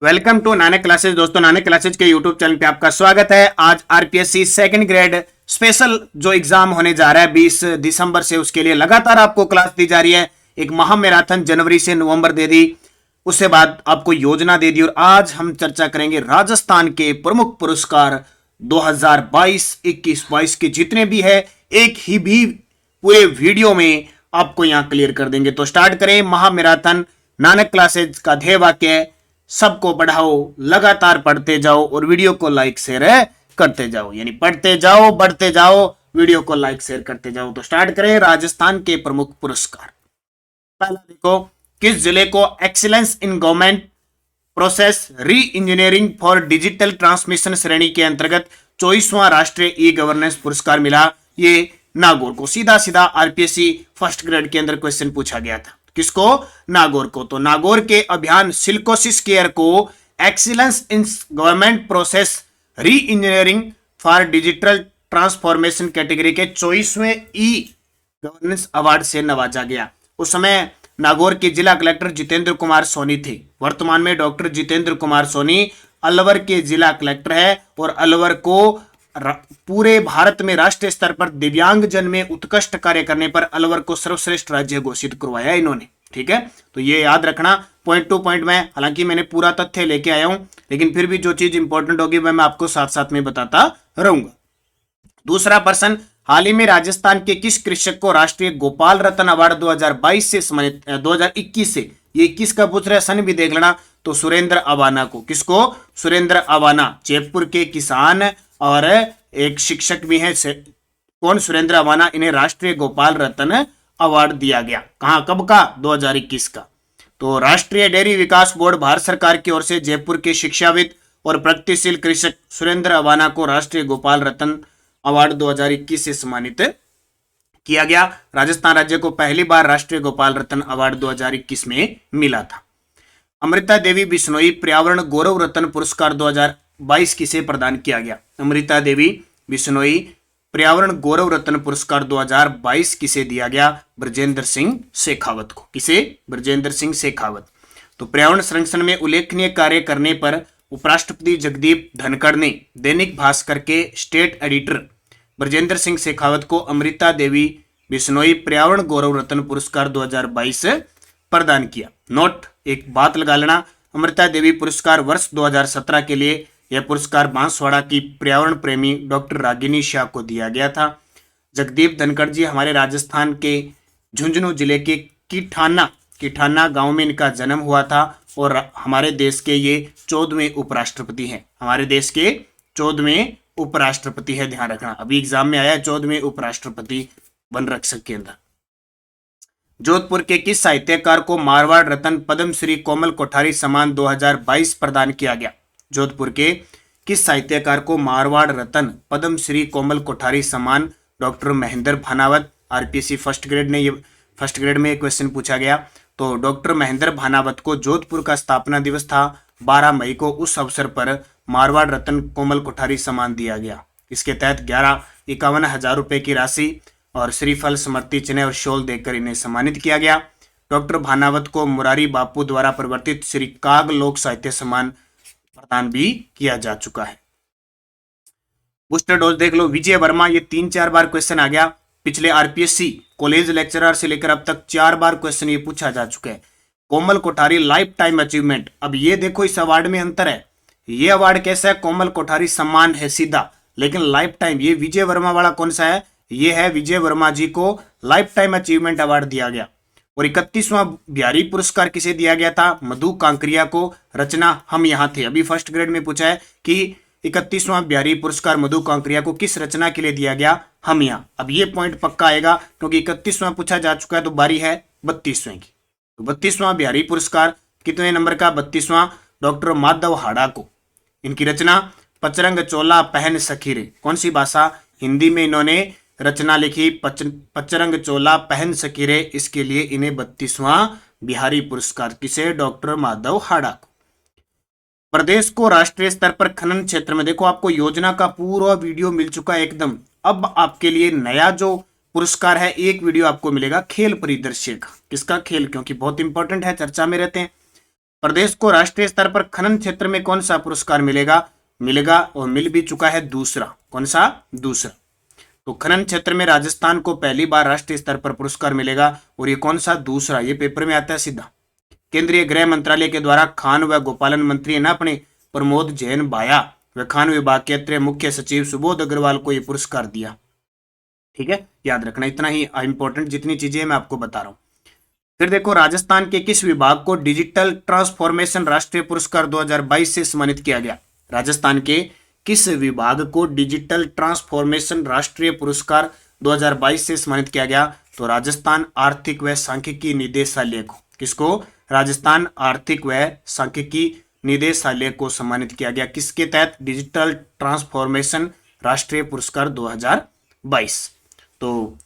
Welcome to Nanak classes. दोस्तों, Nanak classes के YouTube channel पे आपका स्वागत है। आज आरपीएससी सेकंड ग्रेड स्पेशल जो एग्जाम होने जा रहा है 20 दिसंबर से, उसके लिए लगातार आपको क्लास दी जा रही है। एक महा मैराथन जनवरी से नवंबर दे दी, उसके बाद आपको योजना दे दी, और आज हम चर्चा करेंगे राजस्थान के प्रमुख पुरस्कार 2022, 21, 22 के जितने भी है, एक ही भी पूरे वीडियो में आपको यहां क्लियर कर देंगे। तो स्टार्ट करें। महा मैराथन नानक क्लासेज का ध्येय वाक्य है, सबको पढ़ाओ, लगातार पढ़ते जाओ और वीडियो को लाइक शेयर करते जाओ। यानी पढ़ते जाओ, बढ़ते जाओ, वीडियो को लाइक शेयर करते जाओ। तो स्टार्ट करें। राजस्थान के प्रमुख पुरस्कार। पहला देखो, किस जिले को एक्सीलेंस इन गवर्नमेंट प्रोसेस री इंजीनियरिंग फॉर डिजिटल ट्रांसमिशन श्रेणी के अंतर्गत 24वां राष्ट्रीय ई गवर्नेंस पुरस्कार मिला? ये नागौर को। सीधा सीधा आरपीएससी फर्स्ट ग्रेड के अंदर क्वेश्चन पूछा गया था। किसको? नागौर को। तो नागौर के अभियान सिल्कोसिस केयर को एक्सीलेंस इन गवर्नमेंट प्रोसेस री engineering for digital transformation category के 24वें ई गवर्नेंस अवार्ड से नवाजा गया। उस समय नागौर के जिला कलेक्टर जितेंद्र कुमार सोनी थे। वर्तमान में डॉक्टर जितेंद्र कुमार सोनी अलवर के जिला कलेक्टर है, और अलवर को पूरे भारत में राष्ट्रीय स्तर पर दिव्यांग जन में उत्कृष्ट कार्य करने पर अलवर को सर्वश्रेष्ठ राज्य घोषित करवाया इन्होंने। ठीक है, तो ये याद रखना पॉइंट टू पॉइंट में। हालांकि मैंने पूरा तथ्य लेके आया हूं, लेकिन फिर भी जो चीज इंपॉर्टेंट होगी वह मैं आपको साथ साथ में बताता रहूंगा। दूसरा प्रश्न, हाल ही में राजस्थान के किस कृषक को राष्ट्रीय गोपाल रत्न अवार्ड 2022 से सम्मानित 2021 से, ये 21 का पूछ रहा है, सन भी देख लेना। तो सुरेंद्र अवाना को। किसको? सुरेंद्र अवाना, जयपुर के किसान और एक शिक्षक भी हैं। कौन? सुरेंद्र अवाना। इन्हें राष्ट्रीय गोपाल रत्न अवार्ड दिया गया। कहां, कब का? 2021 का। तो राष्ट्रीय डेयरी विकास बोर्ड भारत सरकार की ओर से जयपुर के शिक्षाविद और प्रगतिशील कृषक सुरेंद्र अवाना को राष्ट्रीय गोपाल रत्न अवार्ड 2021 से सम्मानित किया गया। राजस्थान राज्य को पहली बार राष्ट्रीय गोपाल रत्न अवार्ड 2021 में मिला था। अमृता देवी बिश्नोई पर्यावरण गौरव रत्न पुरस्कार 2022 किसे प्रदान किया गया? अमृता देवी बिश्नोई पर्यावरण गौरव रत्न पुरस्कार 2022 किसे दिया गया? ब्रजेंद्र सिंह शेखावत को। किसे? ब्रजेंद्र सिंह शेखावत। तो पर्यावरण संरक्षण में उल्लेखनीय कार्य करने पर उपराष्ट्रपति जगदीप धनखड़ ने दैनिक भास्कर के स्टेट एडिटर ब्रजेंद्र सिंह शेखावत को अमृता देवी बिश्नोई पर्यावरण गौरव रत्न पुरस्कार 2022 प्रदान किया। नोट, एक बात लगा लेना, अमृता देवी पुरस्कार वर्ष 2017 के लिए यह पुरस्कार बांसवाड़ा की पर्यावरण प्रेमी डॉक्टर रागिनी शाह को दिया गया था। जगदीप धनखड़ जी हमारे राजस्थान के झुंझुनू जिले के किठाना गांव में इनका जन्म हुआ था, और हमारे देश के ये 14वें उपराष्ट्रपति हैं। हमारे देश के 14वें उपराष्ट्रपति है, ध्यान रखना। अभी एग्जाम में आया है 14वें उपराष्ट्रपति वन रक्षक के अंदर। जोधपुर के किस साहित्यकार को मारवाड़ रत्न पद्मश्री कोमल कोठारी सम्मान 2022 प्रदान किया गया? जोधपुर के किस साहित्यकार को मारवाड़ रत्न पद्मश्री कोमल कोठारी सम्मान doctor Mahendra Bhanawat. RPSC first grade में क्वेश्चन पूछा गया। तो डॉक्टर महेंद्र भानावत को जोधपुर का स्थापना दिवस था 12 मई को, उस अवसर पर मारवाड़ रत्न कोमल कोठारी सम्मान दिया गया। इसके तहत 51,000 रुपए की राशि और श्रीफल, स्मृति चिन्ह और शॉल देकर इन्हें सम्मानित किया गया। डॉक्टर भानावत को मुरारी बापू द्वारा प्रवर्तित श्री काग लोक साहित्य सम्मान प्रदान भी किया जा चुका है। बूस्टर डोज देख लो, विजय वर्मा। ये 3-4 बार क्वेश्चन आ गया। पिछले आरपीएससी कॉलेज लेक्चरर से लेकर अब तक 4 बार क्वेश्चन ये पूछा जा चुका है। कोमल कोठारी लाइफ टाइम अचीवमेंट। अब ये देखो, इस अवार्ड में अंतर है। ये अवार्ड कैसा है? कोमल कोठारी सम्मान है सीधा, लेकिन लाइफ टाइम। ये विजय वर्मा वाला कौन सा है? ये है विजय वर्मा जी को लाइफ टाइम अचीवमेंट अवार्ड दिया गया। और 31वां बिहारी पुरस्कार किसे दिया गया था? मधु कांकरिया को। रचना हम यहां थे। अभी फर्स्ट ग्रेड में पूछा है कि 31वां बिहारी पुरस्कार मधु कांकरिया को किस रचना के लिए दिया गया? हम यहां। अब ये पॉइंट पक्का आएगा, क्योंकि 31वां पूछा जा चुका है, तो बारी है 32वें की। तो 32वां बिहारी पुरस्कार कितने नंबर का? 32वां डॉक्टर माधव हाड़ा को। इनकी रचना पचरंग चोला पहन सखीरे। कौन सी भाषा? हिंदी में इन्होंने रचना लिखी पचरंग चोला पहन सकीरे। इसके लिए इन्हें 32वां बिहारी पुरस्कार। किसे? डॉक्टर माधव हाड़ा को। प्रदेश को राष्ट्रीय स्तर पर खनन क्षेत्र में, देखो आपको योजना का पूरा वीडियो मिल चुका है एकदम। अब आपके लिए नया जो पुरस्कार है, एक वीडियो आपको मिलेगा खेल परिदृश्य का। किसका? खेल, क्योंकि बहुत इंपॉर्टेंट है, चर्चा में रहते हैं। प्रदेश को राष्ट्रीय स्तर पर खनन क्षेत्र में कौन सा पुरस्कार मिलेगा और मिल भी चुका है दूसरा। कौन सा? दूसरा। तो खनन क्षेत्र में राजस्थान को पहली बार राष्ट्रीय स्तर पर पुरस्कार मिलेगा और ये कौन सा? दूसरा। ये पेपर में आता है सीधा। केंद्रीय गृह मंत्रालय के द्वारा खान व गोपालन मंत्री है ना अपने प्रमोद जैन भाया व खान विभाग के अतिरिक्त मुख्य सचिव सुबोध अग्रवाल को यह पुरस्कार दिया। ठीक है, याद रखना, इतना ही इंपॉर्टेंट जितनी चीजें मैं आपको बता रहा हूं। फिर देखो, राजस्थान के किस विभाग को डिजिटल ट्रांसफॉर्मेशन राष्ट्रीय पुरस्कार 2022 से सम्मानित किया गया? राजस्थान के किस विभाग को डिजिटल ट्रांसफॉर्मेशन राष्ट्रीय पुरस्कार 2022 से सम्मानित किया गया? तो राजस्थान आर्थिक व सांख्यिकी निदेशालय को। किसको? राजस्थान आर्थिक व सांख्यिकी निदेशालय को सम्मानित किया गया। किसके तहत? डिजिटल ट्रांसफॉर्मेशन राष्ट्रीय पुरस्कार 2022। तो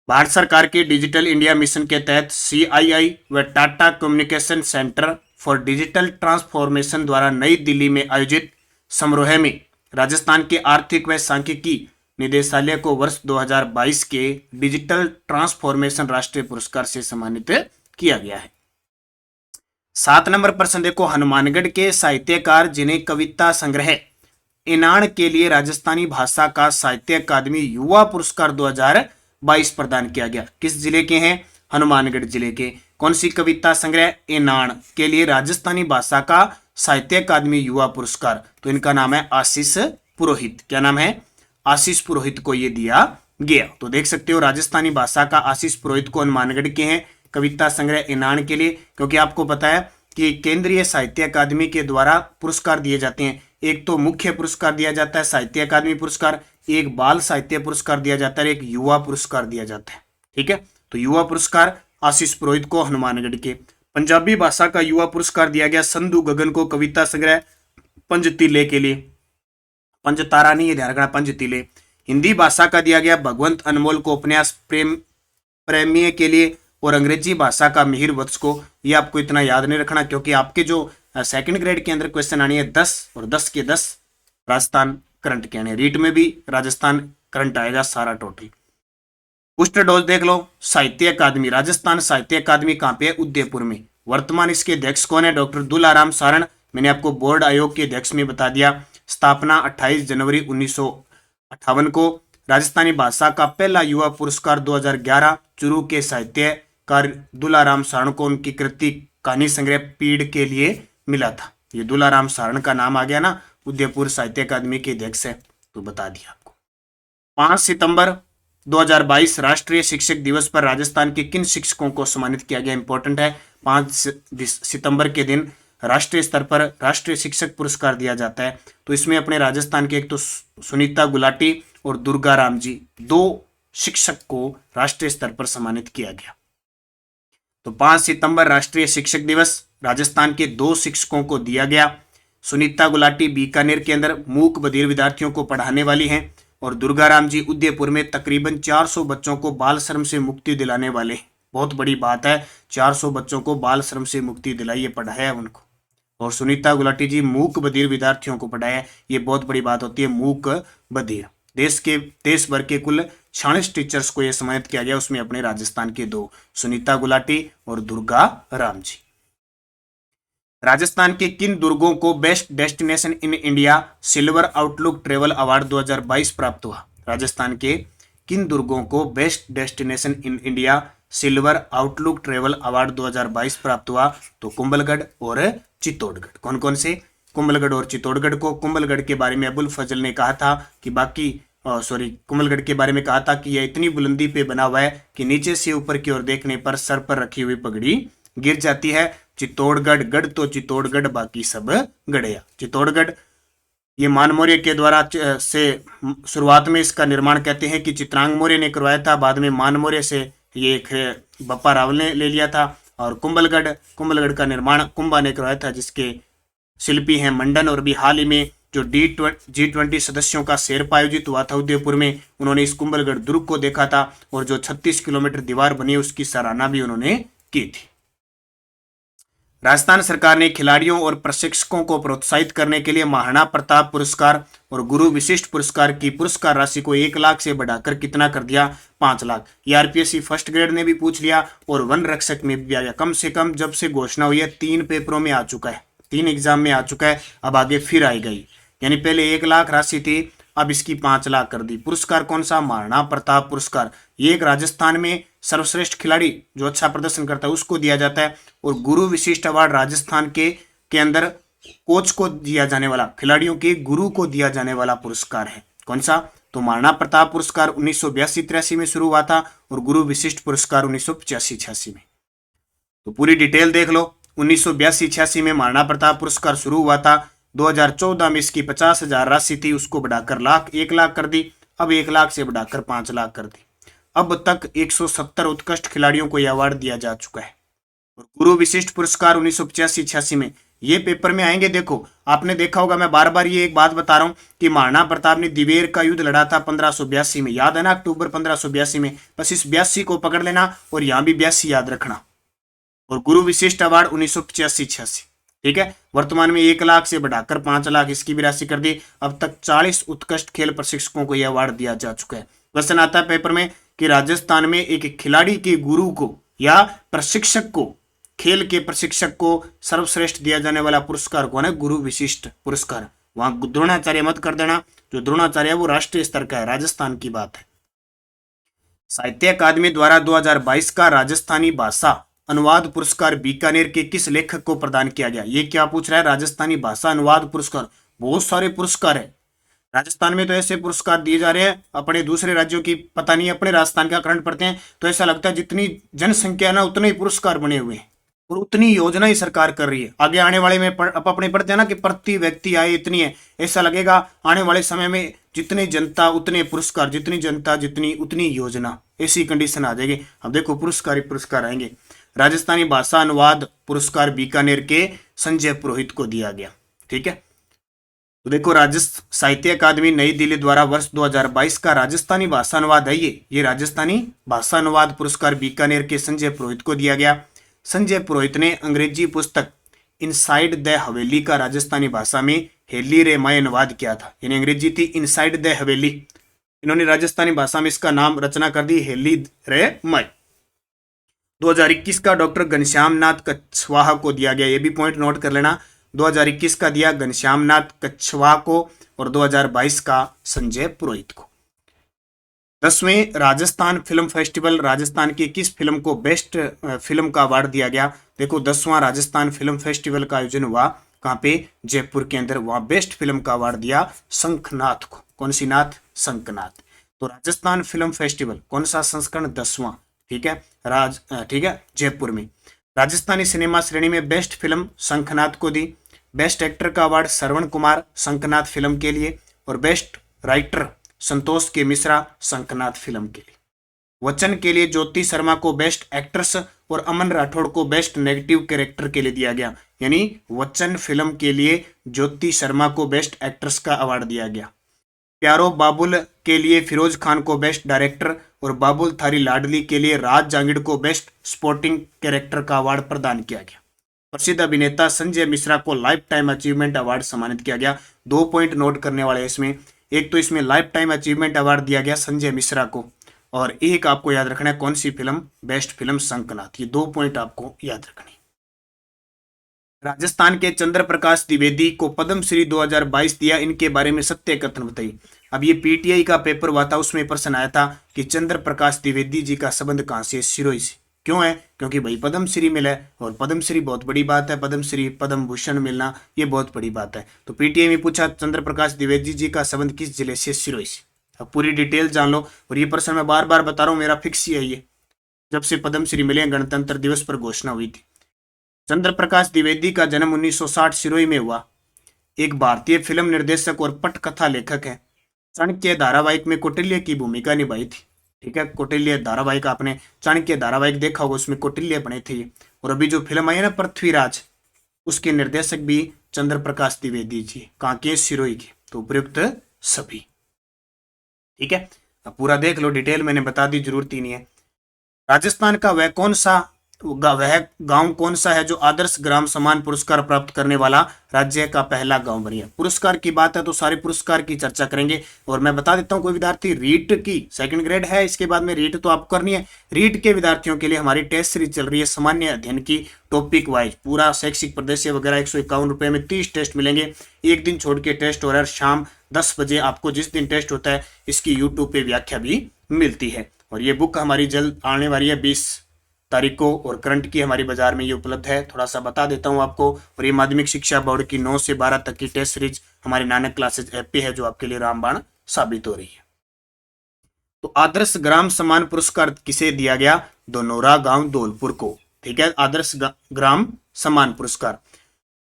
भारत सरकार के डिजिटल इंडिया मिशन के तहत CII व Tata communication centre for digital transformation द्वारा नई दिल्ली में आयोजित समारोह में राजस्थान के आर्थिक व सांख्यिकी निदेशालय को वर्ष 2022 के डिजिटल ट्रांसफॉर्मेशन राष्ट्रीय पुरस्कार से सम्मानित किया गया है। 7 नंबर प्रश्न देखो, हनुमानगढ़ के साहित्यकार जिन्हें कविता संग्रह इनान के लिए राजस्थानी भाषा का साहित्य अकादमी युवा पुरस्कार 2022 प्रदान किया गया। किस जिले के हैं? हनुमानगढ़ जिले के। कौन सी कविता संग्रह? इनान के लिए राजस्थानी भाषा का साहित्य अकादमी युवा पुरस्कार। तो इनका नाम है आशीष पुरोहित। क्या नाम है? आशीष पुरोहित को ये दिया गया। तो देख सकते हो, राजस्थानी भाषा का आशीष पुरोहित को हनुमानगढ़ के हैं कविता संग्रह इनान के लिए, क्योंकि आपको पता है कि केंद्रीय साहित्य अकादमी के द्वारा पुरस्कार दिए जाते हैं। एक तो मुख्य पुरस्कार दिया जाता है साहित्य अकादमी पुरस्कार, एक बाल साहित्य पुरस्कार दिया जाता है, एक युवा पुरस्कार दिया जाता है। ठीक है, तो युवा पुरस्कार आशीष पुरोहित को हनुमानगढ़ के। पंजाबी भाषा का युवा पुरस्कार दिया गया संधू गगन को कविता संग्रह पंजतीले के लिए। पंजतारा नहीं, ये ध्यान रखना, पंजतीले। हिंदी भाषा का दिया गया भगवंत अनमोल को उपन्यास प्रेमीय के लिए, और अंग्रेजी भाषा का मिहिर वत्स को। ये आपको इतना याद नहीं रखना, क्योंकि आपके जो सेकंड ग्रेड के अंदर क्वेश्चन आनी है 10 और 10 के 10 राजस्थान करंट के आने। रीट में भी राजस्थान करंट आएगा सारा टोटल। पुष्ट डोज देख लो, साहित्य अकादमी, राजस्थान साहित्य अकादमी कहाँ पे है? उदयपुर में। वर्तमान इसके अध्यक्ष कौन है? डॉक्टर दुलाराम सारण। मैंने आपको बोर्ड आयोग के अध्यक्ष में बता दिया। स्थापना 28 जनवरी 1958 को। राजस्थानी भाषा का पहला युवा पुरस्कार 2011 चुरू के साहित्यकार दुलाराम सारण को उनकी कृति कहानी संग्रह पीड़ के लिए मिला था। ये दुलाराम सारण का नाम आ गया ना, उदयपुर साहित्य अकादमी के अध्यक्ष है, तो बता दिया आपको। 5 सितंबर 2022 राष्ट्रीय शिक्षक दिवस पर राजस्थान के किन शिक्षकों को सम्मानित किया गया? इंपॉर्टेंट है, 5 सितंबर के दिन राष्ट्रीय स्तर पर राष्ट्रीय शिक्षक पुरस्कार दिया जाता है। तो इसमें अपने राजस्थान के एक तो सुनीता गुलाटी और दुर्गा राम जी, 2 शिक्षक को राष्ट्रीय स्तर पर सम्मानित किया गया। तो 5 सितंबर राष्ट्रीय शिक्षक दिवस राजस्थान के 2 शिक्षकों को दिया गया। सुनीता गुलाटी बीकानेर के अंदर मूक बधिर विद्यार्थियों को पढ़ाने वाली हैं, और दुर्गा राम जी उदयपुर में तकरीबन 400 बच्चों को बाल श्रम से मुक्ति दिलाने वाले। बहुत बड़ी बात है, 400 बच्चों को बाल श्रम से मुक्ति दिलाई, पढ़ाया है उनको। और सुनीता गुलाटी जी मूक बधिर विद्यार्थियों को पढ़ाया, ये बहुत बड़ी बात होती है, मूक बधिर। देश भर के कुल 46 टीचर्स को यह सम्मानित किया गया, उसमें अपने राजस्थान के 2, सुनीता गुलाटी और दुर्गा राम जी। राजस्थान के किन दुर्गों को best destination in India silver outlook travel award 2022 प्राप्त हुआ? राजस्थान के किन दुर्गों को best destination in India silver outlook travel award 2022 प्राप्त हुआ? तो कुंभलगढ़ और चित्तौड़गढ़। कौन कौन से? कुंभलगढ़ और चित्तौड़गढ़ को। कुंभलगढ़ के बारे में अबुल फजल ने कहा था कि कुंभलगढ़ के बारे में कहा था कि यह इतनी बुलंदी पे बना हुआ है कि नीचे से ऊपर की ओर देखने पर सर पर रखी हुई पगड़ी गिर जाती है। चित्तौड़गढ़ गढ़ तो चित्तौड़गढ़, बाकी सब गढ़िया। चित्तौड़गढ़ ये मान मौर्य के द्वारा से शुरुआत में इसका निर्माण कहते हैं कि चित्रांग मौर्य ने करवाया था, बाद में मान मौर्य से ये एक बप्पा रावल ने ले लिया था। और कुंभलगढ़ का निर्माण कुंभा ने करवाया था, जिसके शिल्पी हैं मंडन। और भी हाल ही में जो G20 सदस्यों का शेरपा आयोजित हुआ था उदयपुर में, उन्होंने इस कुंभलगढ़ दुर्ग को देखा था, और जो 36 किलोमीटर दीवार बनी उसकी सराहना भी उन्होंने की थी। राजस्थान सरकार ने खिलाड़ियों और प्रशिक्षकों को प्रोत्साहित करने के लिए महाराणा प्रताप पुरस्कार और गुरु विशिष्ट पुरस्कार की पुरस्कार राशि को 1 लाख से बढ़ाकर कितना कर दिया? 5 लाख। ये आरपीएससी फर्स्ट ग्रेड ने भी पूछ लिया और वन रक्षक में भी आ गया। कम से कम जब से घोषणा हुई है 3 पेपरों में आ चुका है, 3 एग्जाम में आ चुका है, अब आगे फिर आई गई। यानी पहले 1 लाख राशि थी, अब इसकी 5 लाख कर दी। पुरस्कार कौन सा? महाराणा प्रताप पुरस्कार। ये एक राजस्थान में सर्वश्रेष्ठ खिलाड़ी जो अच्छा प्रदर्शन करता है उसको दिया जाता है। और गुरु विशिष्ट अवार्ड राजस्थान के अंदर कोच को दिया जाने वाला, खिलाड़ियों के गुरु को दिया जाने वाला पुरस्कार है। कौन सा? तो महाराणा प्रताप पुरस्कार 1982-83 में शुरू हुआ था और गुरु विशिष्ट पुरस्कार 1985-86 में। तो पूरी डिटेल देख लो। 1982-86 में महाराणा प्रताप पुरस्कार शुरू हुआ था। 2014 में इसकी 50,000 राशि थी, उसको बढ़ाकर 1 लाख कर दी। अब 1 लाख से बढ़ाकर 5 लाख कर दी। अब तक 170 उत्कृष्ट खिलाड़ियों को यह अवार्ड दिया जा चुका है। और गुरु विशिष्ट पुरस्कार 1985-86 में ये पेपर में आएंगे। देखो आपने देखा होगा, मैं बार बार ये एक बात बता रहा हूं कि महाराणा प्रताप ने दिवेर का युद्ध लड़ा था 1582 में, याद है ना? अक्टूबर 1582 में। बस इस 82 को पकड़ लेना और यहां भी 82 याद रखना। और गुरु विशिष्ट अवार्ड 1985-86, ठीक है। वर्तमान में 1 लाख से बढ़ाकर 5 लाख इसकी भी राशि कर दी। अब तक 40 उत्कृष्ट खेल प्रशिक्षकों को यह अवार्ड दिया जा चुका है। क्वेश्चन आता है पेपर में कि राजस्थान में एक खिलाड़ी के गुरु को या प्रशिक्षक को, खेल के प्रशिक्षक को सर्वश्रेष्ठ दिया जाने वाला पुरस्कार कौन है? गुरु विशिष्ट पुरस्कार। वहां द्रोणाचार्य मत कर देना, जो द्रोणाचार्य है वो राष्ट्रीय स्तर का है, राजस्थान की बात है। साहित्य अकादमी द्वारा 2022 का राजस्थानी भाषा अनुवाद पुरस्कार बीकानेर के किस लेखक को प्रदान किया गया? ये क्या पूछ रहा है? राजस्थानी भाषा अनुवाद पुरस्कार। बहुत सारे पुरस्कार है राजस्थान में, तो ऐसे पुरस्कार दिए जा रहे हैं। अपने दूसरे राज्यों की पता नहीं, अपने राजस्थान का करंट पढ़ते हैं तो ऐसा लगता है जितनी जनसंख्या है ना उतने ही पुरस्कार बने हुए हैं और उतनी योजना ही सरकार कर रही है। आगे आने वाले में अपने पढ़ते हैं ना कि प्रति व्यक्ति आय इतनी है, ऐसा लगेगा आने वाले समय में जितनी जनता उतने पुरस्कार, जितनी जनता जितनी उतनी योजना, ऐसी कंडीशन आ जाएगी। अब देखो पुरस्कार ही पुरस्कार आएंगे। राजस्थानी भाषा अनुवाद पुरस्कार बीकानेर के संजय पुरोहित को दिया गया, ठीक है। तो देखो राजस्थान साहित्य अकादमी नई दिल्ली द्वारा वर्ष 2022 का राजस्थानी भाषा अनुवाद है ये राजस्थानी भाषा अनुवाद पुरस्कार बीकानेर के संजय पुरोहित को दिया गया। संजय पुरोहित ने अंग्रेजी पुस्तक इनसाइड द हवेली का राजस्थानी भाषा में हेली रे मय अनुवाद किया था। यानी अंग्रेजी थी इनसाइड द हवेली, इन्होंने राजस्थानी भाषा में इसका नाम रचना कर दी हेली रे मय। 2021 का डॉक्टर घनश्याम नाथ कछवाहा को दिया गया, ये भी पॉइंट नोट कर लेना। 2021 का दिया घनश्याम नाथ कछवाहा को और 2022 का संजय पुरोहित को। 10वें राजस्थान फिल्म फेस्टिवल राजस्थान की किस फिल्म को बेस्ट फिल्म का अवार्ड दिया गया? देखो 10वां राजस्थान फिल्म फेस्टिवल का आयोजन हुआ कहाँ पे? जयपुर के अंदर। वहां बेस्ट फिल्म का अवार्ड दिया शंखनाथ को। कौन सी नाथ? शंखनाथ। तो राजस्थान फिल्म फेस्टिवल कौन सा संस्करण? 10वां, ठीक है, ठीक है, जयपुर में। राजस्थानी सिनेमा श्रेणी में बेस्ट फिल्म शंखनाथ को दी। बेस्ट एक्टर का अवार्ड श्रवण कुमार शंखनाथ फिल्म के लिए और बेस्ट राइटर संतोष के मिश्रा शंखनाथ फिल्म के लिए। वचन के लिए ज्योति शर्मा को बेस्ट एक्ट्रेस और अमन राठौड़ को बेस्ट नेगेटिव कैरेक्टर के लिए दिया गया। यानी वचन फिल्म के लिए ज्योति शर्मा को बेस्ट एक्ट्रेस का अवार्ड दिया गया। प्यारो बाबुल के लिए फिरोज खान को बेस्ट डायरेक्टर और बाबुल थारी लाडली के लिए राज जांगिड़ को बेस्ट स्पोर्टिंग कैरेक्टर का अवार्ड प्रदान किया गया। प्रसिद्ध अभिनेता संजय मिश्रा को लाइफ टाइम अचीवमेंट अवार्ड सम्मानित किया गया। 2 पॉइंट नोट करने वाले इसमें, एक तो इसमें लाइफ टाइम अचीवमेंट अवार्ड दिया गया संजय मिश्रा को, और एक आपको याद रखना है कौन सी फिल्म? Best film Shankhnath. ये 2 पॉइंट आपको याद रखने। राजस्थान के चंद्र प्रकाश द्विवेदी को पद्मश्री 2022 दिया, इनके बारे में सत्य कथन बताइए। अब ये पीटीआई का पेपर हुआ था, उसमें प्रश्न आया था कि चंद्र प्रकाश द्विवेदी जी का संबंध कहां से? सिरोही से। क्यों है? क्योंकि भाई पद्मश्री मिला है और पद्मश्री बहुत बड़ी बात है, पद्मश्री पद्म भूषण मिलना ये बहुत बड़ी बात है। तो पीटीआई में पूछा चंद्र प्रकाश द्विवेदी जी का संबंध किस जिले से? सिरोही से। अब पूरी डिटेल जान लो। और ये प्रश्न मैं बार बार बता रहा हूँ, मेरा फिक्स ही है ये, जब से पद्मश्री मिले गणतंत्र दिवस पर घोषणा हुई थी। चंद्र प्रकाश द्विवेदी का जन्म 1960 सिरोही में हुआ। एक भारतीय फिल्म निर्देशक और पटकथा लेखक है। चाणक्य धारावाहिक में कौटिल्य की भूमिका निभाई थी, ठीक है। कौटिल्य धारावाहिक, आपने चाणक्य धारावाहिक देखा होगा, उसमें कौटिल्य बने थे। और अभी जो फिल्म आई है ना पृथ्वीराज, उसके निर्देशक भी चंद्र प्रकाश द्विवेदी जी। कहाँ के? सिरोही के। तो उपयुक्त सभी, ठीक है। अब पूरा देख लो, डिटेल मैंने बता दी, जरूरत ही नहीं है। राजस्थान का वह कौन सा वह गांव कौन सा है जो आदर्श ग्राम समान पुरस्कार प्राप्त करने वाला राज्य का पहला गांव बन गया। पुरस्कार की बात है तो सारे पुरस्कार की चर्चा करेंगे। और मैं बता देता हूं, कोई विद्यार्थी रीट की सेकंड ग्रेड है, इसके बाद में रीट तो आपको करनी है। रीट के विद्यार्थियों के लिए हमारी टेस्ट सीरीज चल रही है सामान्य अध्ययन की, टॉपिक वाइज पूरा शैक्षिक प्रदेश वगैरह 151 रुपए में 30 टेस्ट मिलेंगे। एक दिन छोड़ के टेस्ट हो रहा है, शाम 10 बजे आपको जिस दिन टेस्ट होता है इसकी यूट्यूब पे व्याख्या भी मिलती है। और ये बुक हमारी जल्द आने वाली है 20 तारीख को, और करंट की हमारी बाजार में ये उपलब्ध है। थोड़ा सा बता देता हूँ आपको। और ये माध्यमिक शिक्षा बोर्ड की 9 से 12 तक की टेस्ट सीरीज हमारे नानक क्लासेज ऐप पे है, जो आपके लिए रामबाण साबित हो रही है। तो आदर्श ग्राम समान पुरस्कार किसे दिया गया? धनोरा गांव धौलपुर को। ठीक है, आदर्श ग्राम समान पुरस्कार।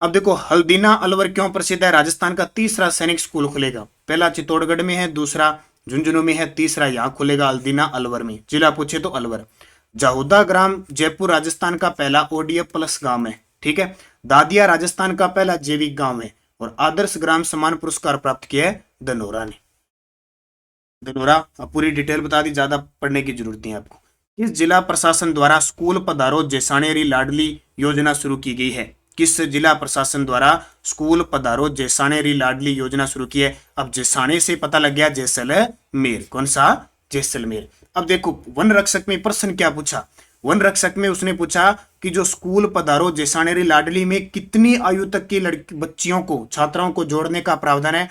अब देखो, हल्दीना अलवर क्यों प्रसिद्ध है? राजस्थान का तीसरा सैनिक स्कूल खुलेगा। पहला चित्तौड़गढ़ में है, दूसरा झुंझुनू में है, तीसरा यहाँ खुलेगा हल्दीना अलवर में। जिला पूछे तो अलवर। जाहुदा ग्राम जयपुर राजस्थान का पहला ओडीएफ प्लस गांव है। ठीक है, दादिया राजस्थान का पहला जैविक गांव है। और आदर्श ग्राम समान पुरस्कार प्राप्त किया है धनोरा ने। धनोरा, पूरी डिटेल बता दी, ज्यादा पढ़ने की जरूरत नहीं है आपको। किस जिला प्रशासन द्वारा स्कूल पधारो जैसाणेरी लाडली योजना शुरू की गई है? किस जिला प्रशासन द्वारा स्कूल पधारो जैसाणेरी लाडली योजना शुरू की है? अब जैसाणे से पता लग गया जैसलमेर। कौन सा? जैसलमेर। अब देखो, वन रक्षक में प्रश्न क्या पूछा? वन रक्षक में उसने पूछा कि जो स्कूल पधारो जैसाणेरी लाडली में कितनी आयु तक की लड़की बच्चियों को, छात्राओं को जोड़ने का प्रावधान है?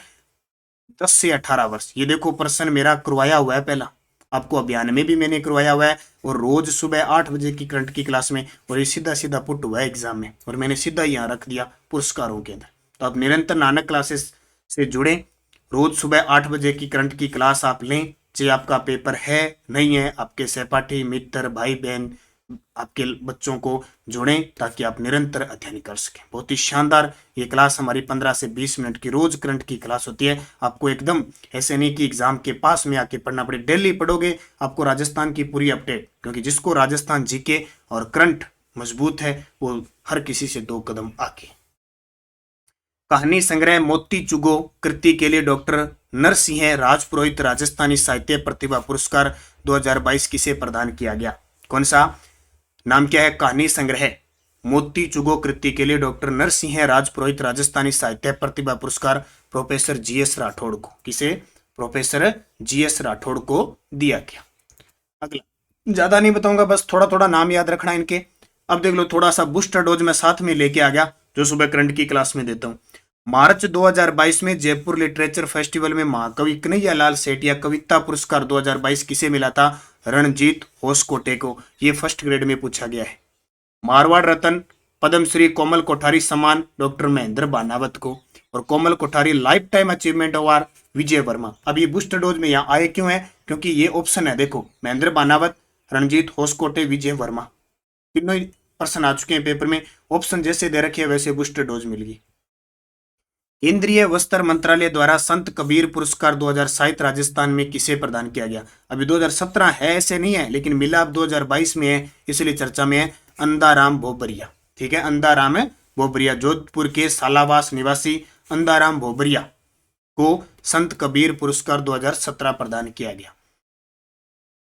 10 से 18 वर्ष। ये देखो, प्रश्न मेरा करवाया हुआ है पहला, आपको अभियान में भी मैंने करवाया हुआ है, और रोज सुबह 8 बजे की करंट की क्लास में, और ये सीधा सीधा पुट हुआ है एग्जाम में, और मैंने सीधा यहाँ रख दिया पुरस्कारों के अंदर। तो आप निरंतर नानक क्लासेस से जुड़े, रोज सुबह 8 बजे की करंट की क्लास आप लें, चाहे आपका पेपर है नहीं है, आपके सहपाठी मित्र भाई बहन आपके बच्चों को जोड़ें ताकि आप निरंतर अध्ययन कर सकें। बहुत ही शानदार ये क्लास हमारी 15 से 20 मिनट की रोज करंट की क्लास होती है। आपको एकदम ऐसे नहीं कि एग्जाम के पास में आके पढ़ना पड़े, डेली पढ़ोगे आपको राजस्थान की पूरी अपडेट, क्योंकि जिसको राजस्थान जीके और करंट मजबूत है वो हर किसी से 2 कदम आगे। कहानी संग्रह मोती चुगो कृति के लिए डॉक्टर नरसिंह राजपुरोहित राजस्थानी साहित्य प्रतिभा पुरस्कार 2022 किसे प्रदान किया गया? कौन सा? नाम क्या है? कहानी संग्रह मोती चुगो कृति के लिए डॉक्टर नरसिंह राजपुरोहित राजस्थानी साहित्य प्रतिभा पुरस्कार प्रोफेसर जीएस राठौड़ को। किसे? प्रोफेसर जीएस राठौड़ को दिया गया। अगला ज्यादा नहीं बताऊंगा, बस थोड़ा थोड़ा नाम याद रखना इनके। अब देख लो, थोड़ा सा बूस्टर डोज में साथ में लेके आ गया, जो सुबह करंट की क्लास में देता हूं। मार्च 2022 में जयपुर लिटरेचर फेस्टिवल में महाकवि कन्हैया लाल सेठिया कविता पुरस्कार 2022 किसे मिला था? रणजीत होसकोटे को। ये फर्स्ट ग्रेड में पूछा गया है। मारवाड़ रत्न पद्मश्री कोमल कोठारी सम्मान डॉक्टर महेंद्र बानावत को, और Komal Kothari life time achievement award Vijay Verma. अब ये बूस्टर डोज में यहाँ आए क्यों है? क्योंकि ये ऑप्शन है, देखो, महेंद्र बानावत, रणजीत होसकोटे, विजय वर्मा, तीनों ही प्रश्न आ चुके हैं पेपर में। ऑप्शन जैसे दे रखे वैसे बूस्टर डोज मिल गई। केंद्रीय वस्त्र मंत्रालय द्वारा संत कबीर पुरस्कार 2007 राजस्थान में किसे प्रदान किया गया? अभी 2017 है ऐसे नहीं है, लेकिन मिला अब 2022 में है, इसलिए चर्चा में है। अंधाराम भोबरिया। ठीक है, अंधाराम भोबरिया, जोधपुर के सालावास निवासी अंधाराम भोबरिया को संत कबीर पुरस्कार 2017 प्रदान किया गया।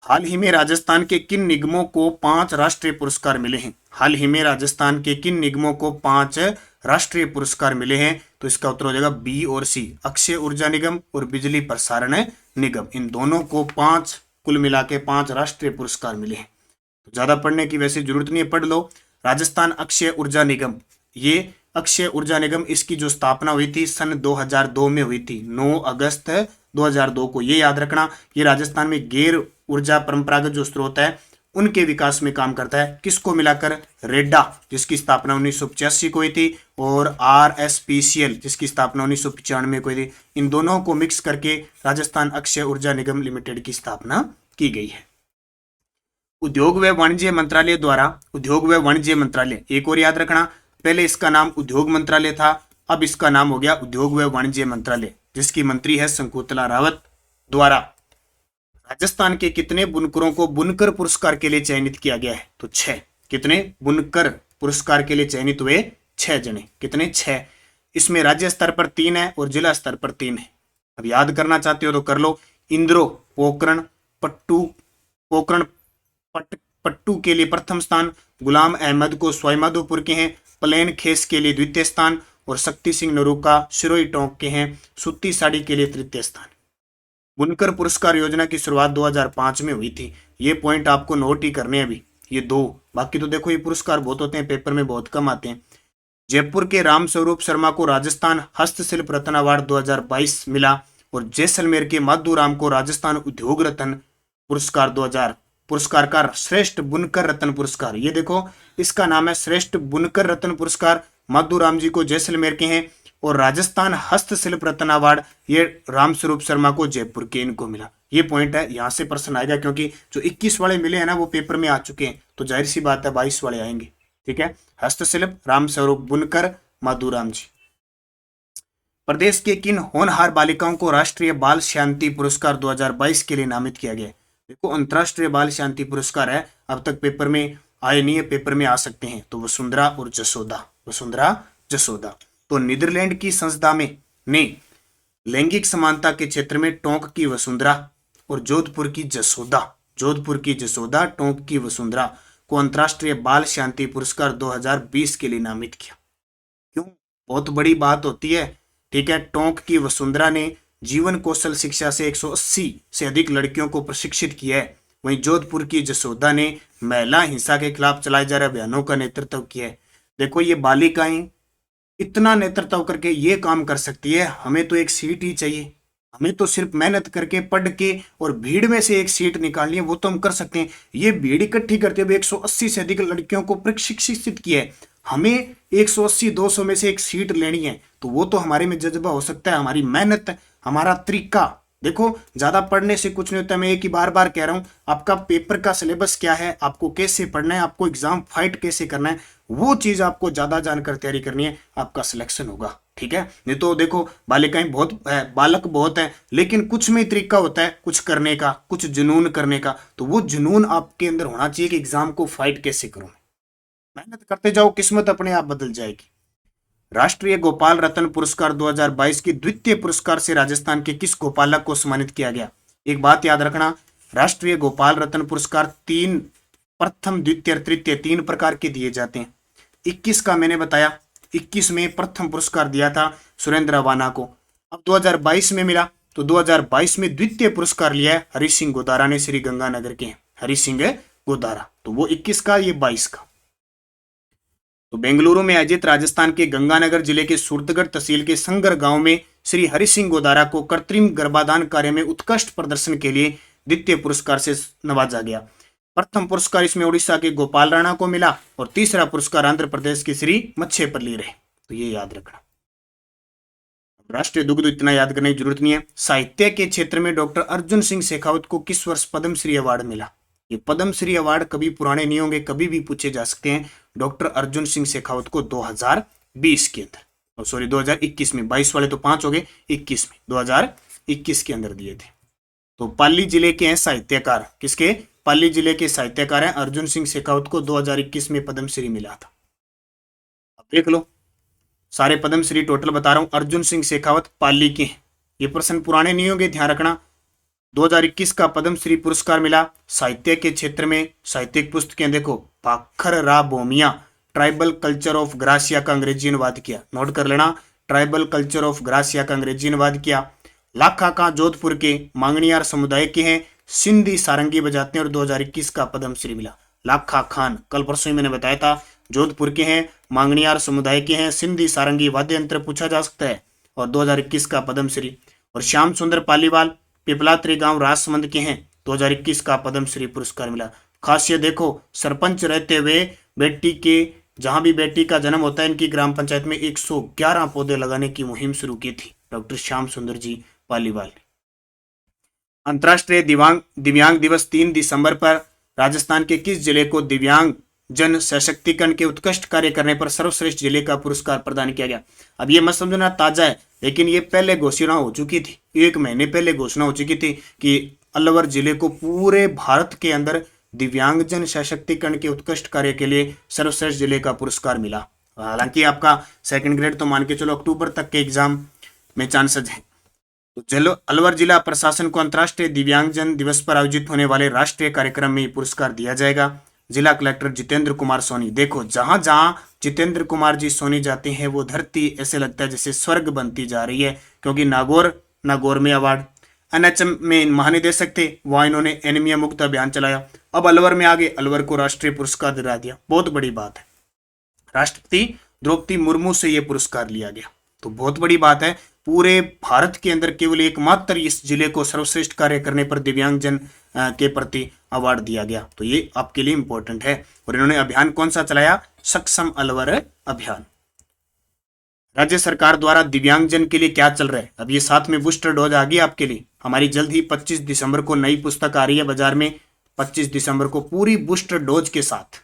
हाल ही में राजस्थान के किन निगमों को 5 राष्ट्रीय पुरस्कार मिले हैं? हाल ही में राजस्थान के किन निगमों को 5 राष्ट्रीय पुरस्कार मिले हैं? तो इसका उत्तर हो जाएगा बी और सी, अक्षय ऊर्जा निगम और बिजली प्रसारण निगम। इन दोनों को 5 कुल मिला के 5 राष्ट्रीय पुरस्कार मिले हैं। तो ज्यादा पढ़ने की वैसे जरूरत नहीं है, पढ़ लो। राजस्थान अक्षय ऊर्जा निगम, ये अक्षय ऊर्जा निगम, इसकी जो स्थापना हुई थी सन 2002 में हुई थी, 9 अगस्त 2002 को। ये याद रखना, ये राजस्थान में गैर ऊर्जा परंपरागत जो स्रोत है उनके विकास में काम करता है। किसको मिलाकर? रेडा, जिसकी स्थापना 1985 को हुई थी, और RSPCL, जिसकी स्थापना 1995 को हुई थी। इन दोनों को मिक्स करके राजस्थान अक्षय ऊर्जा निगम लिमिटेड की स्थापना की गई है। उद्योग व वाणिज्य मंत्रालय द्वारा, उद्योग व वाणिज्य मंत्रालय एक और याद रखना, पहले इसका नाम उद्योग मंत्रालय था, अब इसका नाम हो गया उद्योग व वाणिज्य मंत्रालय, जिसकी मंत्री है शंकुतला रावत, द्वारा राजस्थान के कितने बुनकरों को बुनकर पुरस्कार के लिए चयनित किया गया है? तो 6। कितने बुनकर पुरस्कार के लिए चयनित हुए? 6 जने। कितने? 6। इसमें राज्य स्तर पर 3 है और जिला स्तर पर 3 है। अब याद करना चाहते हो तो कर लो। इंद्रो पोकरण पट्टू, पोकरण पट्टू के लिए प्रथम स्थान, गुलाम अहमद को सवाईमाधोपुर के हैं, प्लेन खेस के लिए द्वितीय स्थान, और शक्ति सिंह नरूका सिरोही टोंक के हैं, सूती साड़ी के लिए तृतीय स्थान। बुनकर पुरस्कार योजना की शुरुआत 2005 में हुई थी। ये पॉइंट आपको नोट ही करने हैं अभी, ये दो। बाकी तो देखो ये पुरस्कार बहुत होते हैं, पेपर में बहुत कम आते हैं। जयपुर के रामस्वरूप शर्मा को राजस्थान हस्तशिल्प रत्न अवार्ड 2022 मिला, और जैसलमेर के माधुराम को राजस्थान उद्योग रत्न पुरस्कार 2000 पुरस्कार का श्रेष्ठ बुनकर रत्न पुरस्कार। ये देखो इसका नाम है श्रेष्ठ बुनकर रत्न पुरस्कार, माधुराम जी को जैसलमेर के हैं, और राजस्थान हस्तशिल्प रत्न अवार्ड ये रामस्वरूप शर्मा को जयपुर के इनको मिला। ये पॉइंट है, यहां से प्रश्न आएगा, क्योंकि जो 21 वाले मिले हैं ना वो पेपर में आ चुके हैं, तो जाहिर सी बात है 22 वाले आएंगे। ठीक है, हस्तशिल्प रामस्वरूप बुनकर माधुराम जी। प्रदेश के किन होनहार बालिकाओं को राष्ट्रीय बाल शांति पुरस्कार 2022 के लिए नामित किया गया? देखो अंतरराष्ट्रीय बाल शांति पुरस्कार है, अब तक पेपर में आए नहीं है, पेपर में आ सकते हैं। तो वसुंधरा और जसोदा, वसुंधरा जसोदा। तो नीदरलैंड की संस्था में ने लैंगिक समानता के क्षेत्र में टोंक की वसुंधरा और जोधपुर की जसोदा, जोधपुर की जसोदा, टोंक की वसुंधरा को अंतरराष्ट्रीय बाल शांति पुरस्कार 2020 के लिए नामित किया। क्यों? बहुत बड़ी बात होती है। ठीक है, टोंक की वसुंधरा ने जीवन कौशल शिक्षा से 180 से अधिक लड़कियों को प्रशिक्षित किया है। वहीं जोधपुर की जसोदा ने महिला हिंसा के खिलाफ चलाए जा रहे अभियानों का नेतृत्व किया है। देखो ये बालिकाएं इतना नेतृत्व करके ये काम कर सकती है, हमें तो एक सीट ही चाहिए, हमें तो सिर्फ मेहनत करके पढ़ के और भीड़ में से एक सीट निकालनी है, वो तो हम कर सकते हैं। ये भीड़ इकट्ठी करते हुए 180 से अधिक लड़कियों को प्रशिक्षित किया है, हमें 180-200 में से एक सीट लेनी है, तो वो तो हमारे में जज्बा हो सकता है, हमारी मेहनत, हमारा तरीका। देखो ज्यादा पढ़ने से कुछ नहीं होता, मैं एक ही बार बार कह रहा हूं, आपका पेपर का सिलेबस क्या है, आपको कैसे पढ़ना है, आपको एग्जाम फाइट कैसे करना है, वो चीज आपको ज्यादा जानकर तैयारी करनी है, आपका सिलेक्शन होगा। ठीक है, नहीं तो देखो बालिकाएं बहुत है, बालक बहुत है, लेकिन कुछ में तरीका होता है कुछ करने का, कुछ जुनून करने का, तो वो जुनून आपके अंदर होना चाहिए कि एग्जाम को फाइट कैसे करूं। मेहनत करते जाओ, किस्मत अपने आप बदल जाएगी। राष्ट्रीय गोपाल रत्न पुरस्कार 2022 की द्वितीय पुरस्कार से राजस्थान के किस गोपालक को सम्मानित किया गया? एक बात याद रखना, राष्ट्रीय गोपाल रत्न पुरस्कार तीन, प्रथम द्वितीय तृतीय 3 प्रकार के दिए जाते हैं। 21 का मैंने बताया, 21 में प्रथम पुरस्कार दिया था सुरेंद्र वाना को। अब 2022 में मिला, तो 2022 में द्वितीय पुरस्कार लिया है हरि सिंह गोदारा ने, श्री गंगानगर के हरि सिंह गोदारा। तो वो 21 का, ये 22 का। तो बेंगलुरु में आयोजित राजस्थान के गंगानगर जिले के सूरतगढ़ तहसील के संगर गांव में श्री हरि सिंह गोदारा को कृत्रिम गर्भाधान कार्य में उत्कृष्ट प्रदर्शन के लिए द्वितीय पुरस्कार से नवाजा गया। प्रथम पुरस्कार इसमें उड़ीसा के गोपाल राणा को मिला, और तीसरा पुरस्कार आंध्र प्रदेश के श्री मच्छेपल्ली रहे। तो ये याद रखना। राष्ट्रीय दुग्ध इतना याद करने की जरूरत नहीं है। साहित्य के क्षेत्र में डॉक्टर अर्जुन सिंह शेखावत को किस वर्ष पद्मश्री अवार्ड मिला? ये पद्मश्री अवार्ड कभी पुराने नहीं होंगे, कभी भी पूछे जा सकते हैं। डॉक्टर अर्जुन सिंह शेखावत को 2020 के अंदर, सॉरी 2021 में, 22 वाले तो 5 हो गए, 21 में, 2021 के अंदर दिए थे। तो पाली जिले के हैं साहित्यकार, किसके? पाली जिले के साहित्यकार हैं अर्जुन सिंह शेखावत को 2021 में पद्मश्री मिला था। अब देख लो सारे पद्मश्री टोटल बता रहा हूं, अर्जुन सिंह शेखावत पाली के हैं। ये प्रश्न पुराने नहीं होंगे, ध्यान रखना। 2021 का पद्मश्री पुरस्कार मिला साहित्य के क्षेत्र में। साहित्यिक पुस्तकें देखो, पाखर रा बोमिया, ट्राइबल कल्चर ऑफ ग्रासिया का अंग्रेजी अनुवाद किया, नोट कर लेना, ट्राइबल कल्चर ऑफ ग्रासिया का अंग्रेजी अनुवाद किया। लाखा का जोधपुर के मांगणियार समुदाय के हैं, सिंधी सारंगी बजाते हैं, और 2021 का पद्मश्री मिला। लाखा खान, कल परसों ही मैंने बताया था, जोधपुर के हैं, मांगणियार समुदाय के हैं, सिंधी सारंगी वाद्य यंत्र पूछा जा सकता है, और 2021 का पद्मश्री। और श्याम सुंदर पालीवाल पिपलात्री गांव राजसमंद के हैं, 2021 का पद्मश्री पुरस्कार मिला। खासियत देखो, सरपंच रहते हुए बेटी के, जहां भी बेटी का जन्म होता है, इनकी ग्राम पंचायत में 111 पौधे लगाने की मुहिम शुरू की थी डॉक्टर श्याम सुंदर जी पालीवाल ने। अंतर्राष्ट्रीय दिव्यांग दिवस 3 दिसंबर पर राजस्थान के किस जिले को दिव्यांग जन सशक्तिकरण के उत्कृष्ट कार्य करने पर सर्वश्रेष्ठ जिले का पुरस्कार प्रदान किया गया? अब ये मत समझना ताजा है, लेकिन ये पहले घोषणा हो चुकी थी, 1 महीने पहले घोषणा हो चुकी थी कि अलवर जिले को पूरे भारत के अंदर दिव्यांगजन सशक्तिकरण के उत्कृष्ट कार्य के लिए सर्वश्रेष्ठ जिले का पुरस्कार मिला। हालांकि आपका सेकंड ग्रेड तो मान के चलो अक्टूबर तक के एग्जाम में चांसेस है। तो अलवर जिला प्रशासन को अंतर्राष्ट्रीय दिव्यांगजन दिवस पर आयोजित होने वाले राष्ट्रीय कार्यक्रम में पुरस्कार दिया जाएगा। जिला कलेक्टर जितेंद्र कुमार सोनी। देखो जहां जहां जितेंद्र कुमार जी सोनी जाते हैं वो धरती ऐसे लगता है जैसे स्वर्ग बनती जा रही है, क्योंकि नागौर में अवार्ड, एनएचएम में महानिदेशक थे, वहां इन्होंने एनीमिया मुक्त अभियान चलाया। अब अलवर में आगे, अलवर को राष्ट्रीय पुरस्कार दिला दिया, बहुत बड़ी बात है। राष्ट्रपति द्रौपदी मुर्मू से यह पुरस्कार लिया गया, तो बहुत बड़ी बात है। पूरे भारत के अंदर केवल एकमात्र इस जिले को सर्वश्रेष्ठ कार्य करने पर दिव्यांगजन के प्रति अवार्ड दिया गया, तो ये आपके लिए इंपॉर्टेंट है। और इन्होंने अभियान कौन सा चलाया? सक्षम अलवर अभियान। राज्य सरकार द्वारा दिव्यांगजन के लिए क्या चल रहा है? अब ये साथ में बूस्टर डोज आ गई आपके लिए। हमारी जल्द ही 25 दिसंबर को नई पुस्तक आ रही है बाजार में, 25 दिसंबर को पूरी बूस्टर डोज के साथ।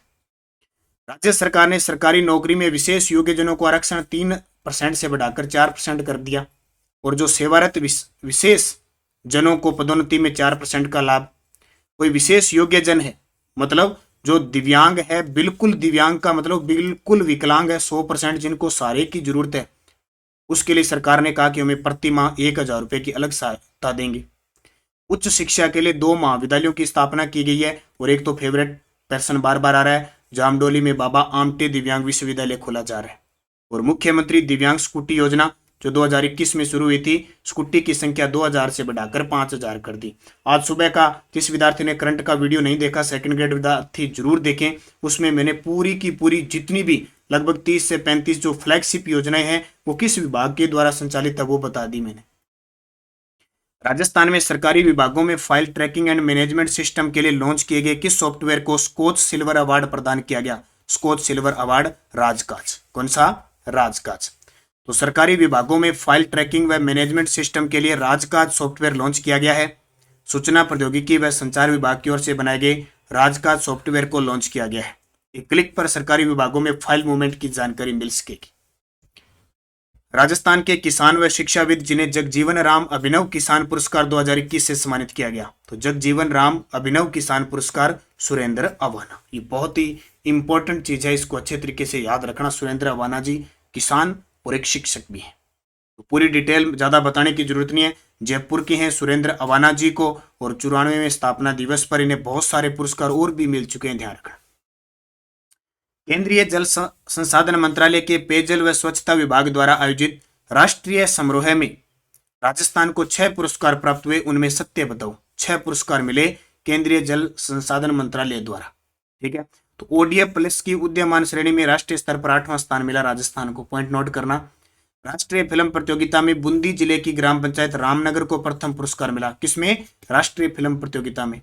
राज्य सरकार ने सरकारी नौकरी में विशेष योग्यजनों को आरक्षण 3% से बढ़ाकर 4% कर दिया, और जो सेवारत विशेष जनों को पदोन्नति में 4% का लाभ। कोई विशेष योग्यजन है मतलब जो दिव्यांग है, बिल्कुल दिव्यांग का मतलब बिल्कुल विकलांग है 100%, जिनको सहारे की जरूरत है, उसके लिए सरकार ने कहा कि हमें प्रति माह 1,000 रुपए की अलग सहायता देंगे। उच्च शिक्षा के लिए 2 महाविद्यालयों की स्थापना की गई है, और एक तो फेवरेट पर्सन बार बार आ रहा है, जामडोली में बाबा आमटे दिव्यांग विश्वविद्यालय खोला जा रहा है। और मुख्यमंत्री दिव्यांग स्कूटी योजना जो 2021 में शुरू हुई थी, स्कूटी की संख्या 2000 से बढ़ाकर 5000 कर दी। आज सुबह का जिस विद्यार्थी ने करंट का वीडियो नहीं देखा, सेकंड ग्रेड विद्यार्थी जरूर देखें, उसमें मैंने पूरी की पूरी जितनी भी लगभग 30 से 35 जो फ्लैगशिप योजनाएं हैं वो किस विभाग के द्वारा संचालित है वो बता दी मैंने। राजस्थान में सरकारी विभागों में file tracking and management system के लिए लॉन्च किए गए किस सॉफ्टवेयर को स्कॉच सिल्वर अवार्ड प्रदान किया गया? स्कॉच सिल्वर अवार्ड राजकाज। कौन सा? राजकाज। तो सरकारी विभागों में फाइल ट्रैकिंग व मैनेजमेंट सिस्टम के लिए राजकाज सॉफ्टवेयर लॉन्च किया गया है। सूचना प्रौद्योगिकी व संचार विभाग की ओर से बनाए गए राजकाज सॉफ्टवेयर को लॉन्च किया गया है। एक क्लिक पर सरकारी विभागों में फाइल मूवमेंट की जानकारी मिल सकेगी। राजस्थान के किसान व शिक्षाविद जिन्हें जगजीवन राम अभिनव किसान पुरस्कार 2021 से सम्मानित किया गया, तो जगजीवन राम अभिनव किसान पुरस्कार सुरेंद्र अवाना। ये बहुत ही इंपॉर्टेंट चीज है, इसको अच्छे तरीके से याद रखना। सुरेंद्र अवाना जी किसान और एक शिक्षक भी हैं, तो पूरी डिटेल ज्यादा बताने की जरूरत नहीं है। जयपुर के हैं सुरेंद्र अवाना जी को, और 94वें स्थापना दिवस पर इन्हें बहुत सारे पुरस्कार और भी मिल चुके हैं, ध्यान रखना। केंद्रीय जल संसाधन मंत्रालय के पेयजल व स्वच्छता विभाग द्वारा आयोजित राष्ट्रीय समारोह में राजस्थान को 6 पुरस्कार प्राप्त हुए। उनमें सत्य बताओ, 6 पुरस्कार मिले केंद्रीय जल संसाधन मंत्रालय द्वारा। ठीक है, तो ओडीएफ प्लस की उदीयमान श्रेणी में राष्ट्रीय स्तर पर 8वां स्थान मिला राजस्थान को, पॉइंट नोट करना। राष्ट्रीय फिल्म प्रतियोगिता में बूंदी जिले की ग्राम पंचायत रामनगर को प्रथम पुरस्कार मिला। किसमें? राष्ट्रीय फिल्म प्रतियोगिता में।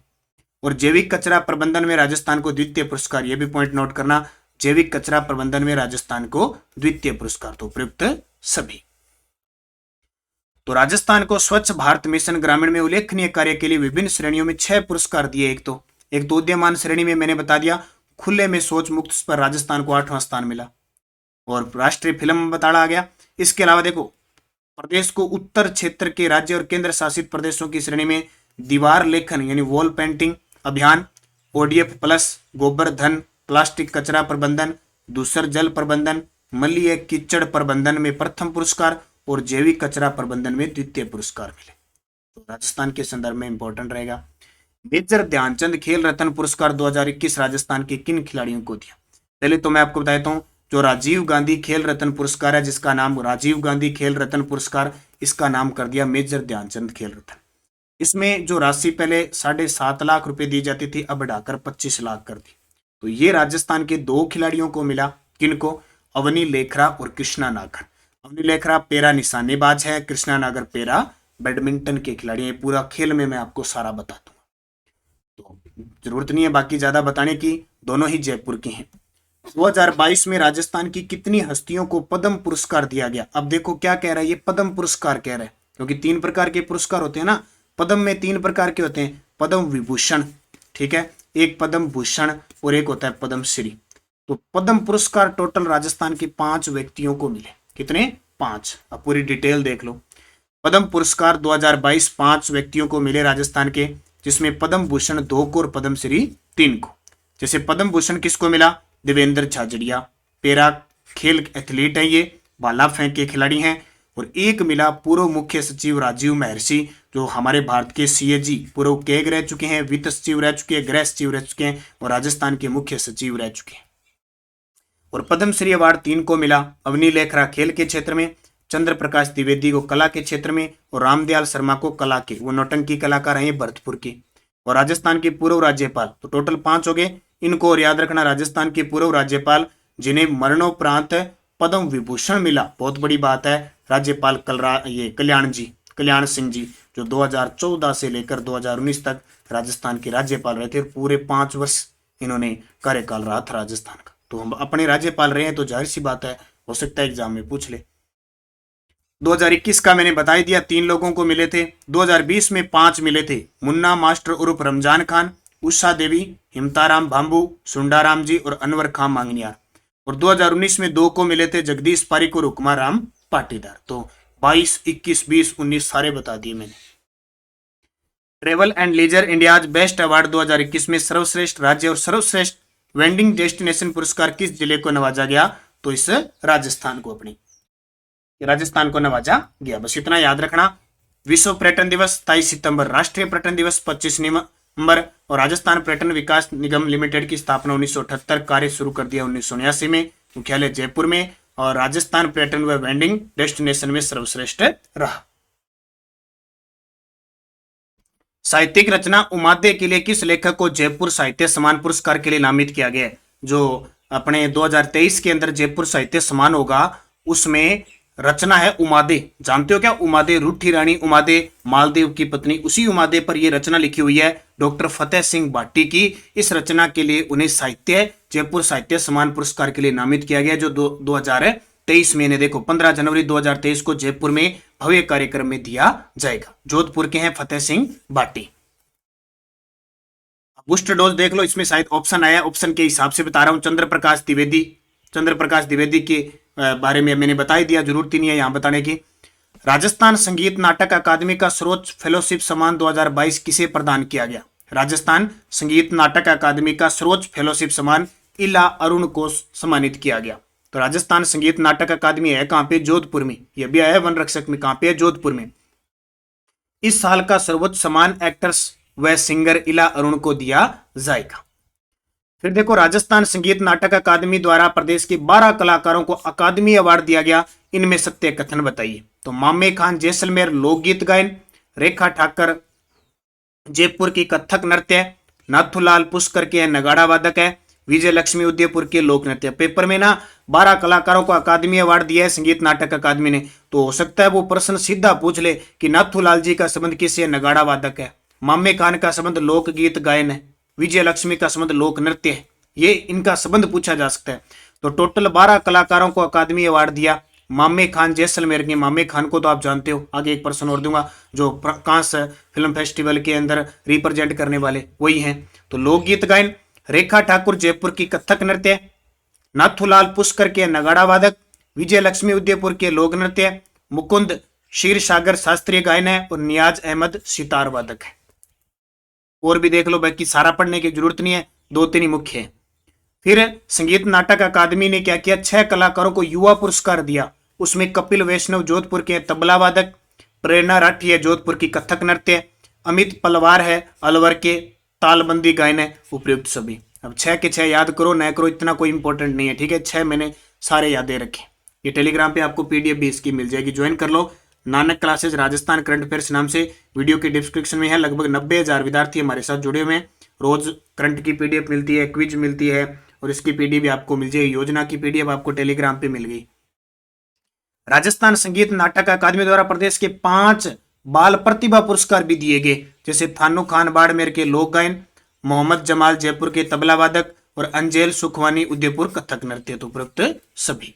और जैविक कचरा प्रबंधन में राजस्थान को द्वितीय पुरस्कार, यह भी पॉइंट नोट करना, जैविक कचरा प्रबंधन में राजस्थान को द्वितीय पुरस्कार। तो प्रयुक्त सभी। तो राजस्थान को स्वच्छ भारत मिशन ग्रामीण में उल्लेखनीय कार्य के लिए विभिन्न श्रेणियों में 6 पुरस्कार दिए। एक तो उदीयमान श्रेणी में मैंने बता दिया, खुले में शौच मुक्त पर राजस्थान को 8वां स्थान मिला, और राष्ट्रीय फिल्म बताड़ा आ गया। इसके अलावा देखो, प्रदेश को उत्तर क्षेत्र के राज्य और केंद्र शासित प्रदेशों की श्रेणी में दीवार लेखन यानी वॉल पेंटिंग अभियान, ओडीएफ प्लस, गोबर धन, प्लास्टिक कचरा प्रबंधन, दूसर जल प्रबंधन, मलय कीचड़ प्रबंधन में प्रथम पुरस्कार, और जैविक कचरा प्रबंधन में द्वितीय पुरस्कार मिले। तो राजस्थान के संदर्भ में इंपॉर्टेंट रहेगा। मेजर ध्यानचंद खेल रत्न पुरस्कार 2021 राजस्थान के किन खिलाड़ियों को दिया? पहले तो मैं आपको बताता हूँ, जो राजीव गांधी खेल रत्न पुरस्कार है, जिसका नाम राजीव गांधी खेल रत्न पुरस्कार, इसका नाम कर दिया मेजर ध्यानचंद खेल रत्न। इसमें जो राशि पहले 7.5 लाख रुपए दी जाती थी, अब बढ़ाकर 25 लाख कर दी। तो ये राजस्थान के 2 खिलाड़ियों को मिला। किनको? अवनी लेखरा और कृष्णा नागर। अवनी लेखरा पेरा निशानेबाज है, कृष्णा नागर पेरा बैडमिंटन के खिलाड़ी है। पूरा खेल में मैं आपको सारा बता दूंगा, तो जरूरत नहीं है बाकी ज्यादा बताने की, दोनों ही जयपुर के हैं। 2022 में राजस्थान की कितनी हस्तियों को पद्म पुरस्कार दिया गया? अब देखो क्या कह रहा है, ये पद्म पुरस्कार कह रहा है, क्योंकि 3 प्रकार के पुरस्कार होते हैं ना, पद्म में 3 प्रकार के होते हैं, पद्म विभूषण, ठीक है, एक पद्म भूषण और एक होता है पद्म श्री। तो पद्म पुरस्कार टोटल राजस्थान के 5 व्यक्तियों को मिले। कितने? 5। अब पूरी डिटेल देख लो। पद्म पुरस्कार 2022 5 व्यक्तियों को मिले राजस्थान के, जिसमें पद्म भूषण 2 को और पद्म श्री 3 को। जैसे पद्म भूषण किसको मिला? देवेंद्र झाझड़िया, पेरा खेल एथलीट है, ये भाला फेंक के खिलाड़ी हैं। और एक मिला पूर्व मुख्य सचिव राजीव महर्षि, जो हमारे भारत के सीएजी पूर्व केग रह चुके हैं, वित्त सचिव रह चुके हैं, गृह सचिव रह चुके हैं और राजस्थान के मुख्य सचिव रह चुके हैं। और पद्मश्री अवार्ड 3 को मिला, अवनी लेखरा खेल के क्षेत्र में, चंद्र प्रकाश द्विवेदी को कला के क्षेत्र में और रामदयाल शर्मा को कला के, वो नौटंकी कलाकार हैं भरतपुर के, और राजस्थान के पूर्व राज्यपाल। तो टोटल 5 हो गए। इनको और याद रखना, राजस्थान के पूर्व राज्यपाल जिन्हें मरणोपरांत पद्म विभूषण मिला, बहुत बड़ी बात है, राज्यपाल कल्याण सिंह जी, जो 2014 से लेकर 2019 तक राजस्थान के राज्यपाल रहे थे। पूरे 5 वर्ष इन्होंने कार्यकाल रहा था राजस्थान का। तो हम अपने राज्यपाल रहे हैं, तो जाहिर सी बात है, हो सकता है एग्जाम में पूछ ले। 2021 का मैंने बता ही दिया, 3 लोगों को मिले थे। 2020 में 5 मिले थे, मुन्ना मास्टर उर्फ रमजान खान, उषा देवी, हिमताराम भांबू, सुंडाराम जी और अनवर खान मांगनियार। और 2019 में 2 को मिले थे, जगदीश पारिक और हुक्मा राम पाटीदार। तो 22, 21, 20, 19 सारे बता दिए मैंने। Travel and leisure India's best award 2021 में सर्वश्रेष्ठ राज्य और सर्वश्रेष्ठ वेंडिंग डेस्टिनेशन पुरस्कार किस जिले को नवाजा गया? तो इस राजस्थान को नवाजा गया। बस इतना याद रखना। विश्व पर्यटन दिवस 23 सितंबर, राष्ट्रीय पर्यटन दिवस 25 नवंबर और राजस्थान पर्यटन विकास निगम लिमिटेड की स्थापना 1978, कार्य शुरू कर दिया 1979 में, मुख्यालय जयपुर में, और राजस्थान पर्यटन व वेंडिंग डेस्टिनेशन में सर्वश्रेष्ठ रहा। साहित्यिक रचना उमादे के लिए किस लेखक को जयपुर साहित्य सम्मान पुरस्कार के लिए नामित किया गया है? जो अपने 2023 के अंदर जयपुर साहित्य सम्मान होगा, उसमें रचना है उमादे। जानते हो क्या उमादे? रूठी रानी उमादे, मालदेव की पत्नी, उसी उमादे पर यह रचना लिखी हुई है डॉक्टर फतेह सिंह भाटी की। इस रचना के लिए उन्हें जयपुर साहित्य सम्मान पुरस्कार के लिए नामित किया गया, जो 2023 में, देखो 15 जनवरी 2023 को जयपुर में भव्य कार्यक्रम में दिया जाएगा। जोधपुर के हैं फतेह सिंह भाटी। बूस्टर डोज देख लो, इसमें शायद ऑप्शन आया, ऑप्शन के हिसाब से बता रहा हूं। चंद्र प्रकाश द्विवेदी के बारे में मैंने बता ही दिया, जरूरत ही नहीं है यहां बताने की। राजस्थान संगीत नाटक अकादमी का सर्वोच्च फेलोशिप सम्मान 2022 किसे प्रदान किया गया? राजस्थान संगीत नाटक अकादमी का सर्वोच्च फेलोशिप सम्मान इला अरुण को सम्मानित किया गया। तो राजस्थान संगीत नाटक अकादमी है कहां पे? जोधपुर में। यह भी आया वन रक्षक में, कहां पे है? जोधपुर में। इस साल का सर्वोच्च सम्मान एक्टर्स व सिंगर इला अरुण को दिया जाएगा। फिर देखो, राजस्थान संगीत नाटक अकादमी द्वारा प्रदेश के 12 कलाकारों को अकादमी अवार्ड दिया गया, इनमें सत्य कथन बताइए। तो मामे खान जैसलमेर लोकगीत गायन, रेखा ठाकर जयपुर की कथक नृत्य, नाथूलाल पुष्कर के नगाड़ा वादक है, विजय लक्ष्मी उदयपुर के लोक नृत्य। पेपर में ना 12 कलाकारों को अकादमी अवार्ड दिया है संगीत नाटक अकादमी ने, तो हो सकता है वो प्रश्न सीधा पूछ ले कि नाथूलाल जी का संबंध किससे? नगाड़ा वादक है। मामे खान का संबंध लोकगीत गायन है, विजय लक्ष्मी का संबंध लोक नृत्य है, ये इनका संबंध पूछा जा सकता है। तो टोटल 12 कलाकारों को अकादमी अवार्ड दिया। मामे खान जैसलमेर के, मामे खान को तो आप जानते हो, आगे एक पर्सन और दूंगा, जो कांस फिल्म फेस्टिवल के अंदर रिप्रेजेंट करने वाले वही हैं। तो लोकगीत गायन, रेखा ठाकुर जयपुर की कथक नृत्य, नाथूलाल पुष्कर के नगाड़ा वादक, विजय लक्ष्मी उदयपुर के लोक नृत्य, मुकुंद क्षीर सागर शास्त्रीय गायन है और नियाज अहमद सितार वादक है। और भी देख लो, बाकी सारा पढ़ने की जरूरत नहीं है, 2-3 ही मुख्य है। फिर संगीत नाटक अकादमी ने क्या किया? 6 कलाकारों को युवा पुरस्कार दिया। उसमें कपिल वैष्णव जोधपुर के तबला वादक, प्रेरणा राठी है जोधपुर की कथक नृत्य, अमित पलवार है अलवर के तालबंदी गायन है, उपयुक्त सभी। अब 6 के 6 याद करो न करो, इतना कोई इंपॉर्टेंट नहीं है, ठीक है। 6 मैंने सारे याद दे रखे। ये टेलीग्राम पे आपको पीडीएफ भी इसकी मिल जाएगी, ज्वाइन कर लो। Nanak classes Rajasthan current affairs नाम से वीडियो के डिस्क्रिप्शन में है। लगभग 90,000 विद्यार्थी हमारे साथ जुड़े हुए हैं। रोज करंट की पीडीएफ मिलती है, क्विज मिलती है और इसकी पीडीएफ भी आपको मिल जाएगी। योजना की पीडीएफ आपको टेलीग्राम पे मिल गई। राजस्थान संगीत नाटक अकादमी द्वारा प्रदेश के 5 बाल प्रतिभा पुरस्कार भी दिए गए, जैसे थानू खान बाड़मेर के लोक गायन, मोहम्मद जमाल जयपुर के तबला वादक और अंजेल सुखवानी उदयपुर कथक नृत्य। तो उपरोक्त सभी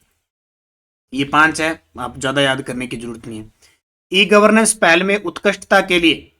ये 5 है, आप ज्यादा याद करने की जरूरत नहीं है। ई गवर्नेंस पहल में उत्कृष्टता के लिए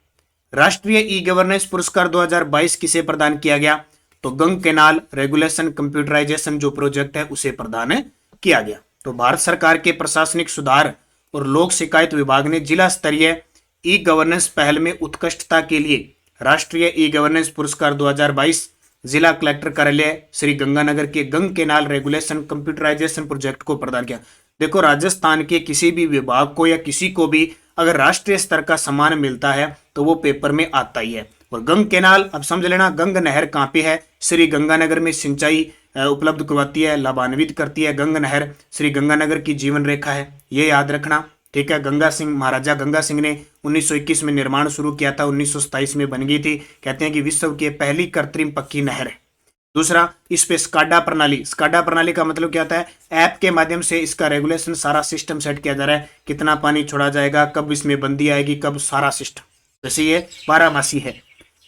राष्ट्रीय ई गवर्नेंस पुरस्कार 2022 किसे प्रदान किया गया? तो गंग कैनाल रेगुलेशन कंप्यूटराइजेशन जो प्रोजेक्ट है उसे प्रदान किया गया। तो भारत सरकार के प्रशासनिक सुधार और लोक शिकायत विभाग ने जिला स्तरीय ई गवर्नेंस पहल में उत्कृष्टता के लिए राष्ट्रीय ई गवर्नेंस पुरस्कार 2022 जिला कलेक्टर कार्यालय श्री गंगानगर के गंग कैनाल रेगुलेशन कंप्यूटराइजेशन प्रोजेक्ट को प्रदान किया। देखो, राजस्थान के किसी भी विभाग को या किसी को भी अगर राष्ट्रीय स्तर का सम्मान मिलता है तो वो पेपर में आता ही है। और गंग केनाल, अब समझ लेना, गंग नहर कहाँ पे है? श्री गंगानगर में सिंचाई उपलब्ध करवाती है, लाभान्वित करती है। गंग नहर श्री गंगानगर की जीवन रेखा है, ये याद रखना। ठीक है, गंगा सिंह, महाराजा गंगा सिंह ने 1921 में निर्माण शुरू किया था, 1927 में बन गई थी। कहते हैं कि विश्व की पहली कृत्रिम पक्की नहर है। दूसरा, इस पे स्काडा प्रणाली, स्काडा प्रणाली का मतलब क्या होता है? ऐप के माध्यम से इसका रेगुलेशन, सारा सिस्टम सेट किया जा रहा है, कितना पानी छोड़ा जाएगा, कब इसमें बंदी आएगी, कब, सारा सिस्टम। जैसे ये 12 मासी है।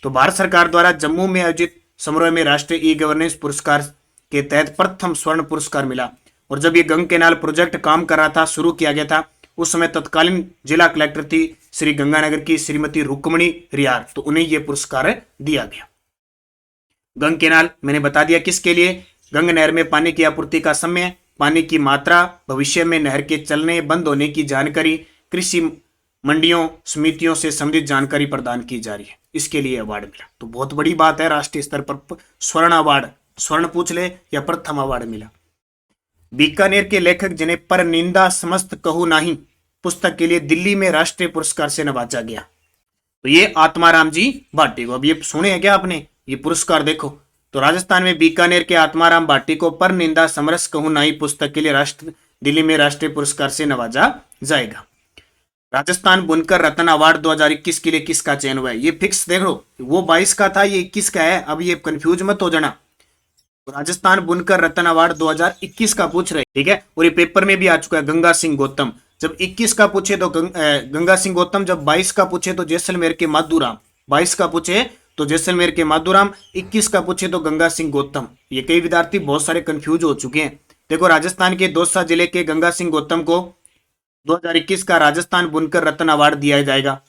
तो भारत सरकार द्वारा जम्मू में आयोजित समारोह में राष्ट्रीय ई गवर्नेंस पुरस्कार के तहत प्रथम स्वर्ण पुरस्कार मिला। और जब ये गंग केनाल प्रोजेक्ट काम कर रहा था, शुरू किया गया था, उस समय तत्कालीन जिला कलेक्टर थी श्री गंगानगर की श्रीमती रुक्मणी रियार, तो उन्हें यह पुरस्कार दिया गया। गंग केनाल मैंने बता दिया किसके लिए? गंग नहर में पानी की आपूर्ति का समय, पानी की मात्रा, भविष्य में नहर के चलने बंद होने की जानकारी, कृषि मंडियों समितियों से संबंधित जानकारी प्रदान की जा रही है, इसके लिए अवार्ड मिला। तो बहुत बड़ी बात है, राष्ट्रीय स्तर पर स्वर्ण अवार्ड, स्वर्ण पूछ ले या प्रथम अवार्ड मिला। बीकानेर के लेखक जिन्हें पर निंदा समस्त कहू नहीं पुस्तक के लिए दिल्ली में राष्ट्रीय पुरस्कार से नवाजा गया, तो ये आत्माराम जी भाटी को। अब ये सुने हैं क्या आपने? ये पुरस्कार देखो। तो राजस्थान में बीकानेर के आत्माराम भाटी को पर निंदा समरस कहूं नहीं पुस्तक के लिए दिल्ली में राष्ट्रीय पुरस्कार से नवाजा जाएगा। राजस्थान बुनकर रत्न अवार्ड 2021 के लिए किसका चयन हुआ है? ये फिक्स देख लो, वो 22 का था, ये 21 का है। अब ये कंफ्यूज मत हो जाना। तो राजस्थान बुनकर रत्न अवार्ड 2021 का पूछ रहे, ठीक है। और ये पेपर में भी आ चुका है, गंगा सिंह गौतम। जब 21 का पूछे तो गंगा सिंह गौतम, जब 22 का पूछे तो जैसलमेर के माधुराम, 22 का पूछे तो जैसलमेर के माधुराम, 21 का पूछे तो गंगा सिंह गौतम। ये कई विद्यार्थी बहुत सारे कंफ्यूज हो चुके हैं। देखो, राजस्थान के दौसा जिले के गंगा सिंह गौतम को 2021 का राजस्थान बुनकर रत्न अवार्ड दिया जाएगा।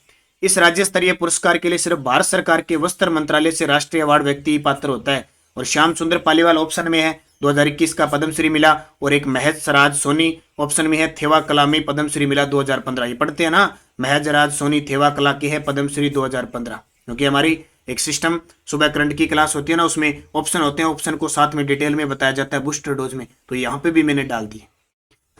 इस राज्य स्तरीय पुरस्कार के लिए सिर्फ भारत सरकार के वस्त्र मंत्रालय से राष्ट्रीय अवार्ड व्यक्ति ही पात्र होता है। और श्याम सुंदर पालीवाल ऑप्शन में है, 2021 का पद्मश्री मिला। और एक महज राज सोनी ऑप्शन में है, थेवा कला में पद्मश्री मिला 2015। ये पढ़ते हैं ना, महज राज सोनी थेवा कला के है पद्मश्री 2015। क्योंकि हमारी एक सिस्टम सुबह करंट की क्लास होती है ना, उसमें ऑप्शन होते हैं, ऑप्शन को साथ में डिटेल में बताया जाता है बूस्टर डोज में, तो यहाँ पे भी मैंने डाल दी।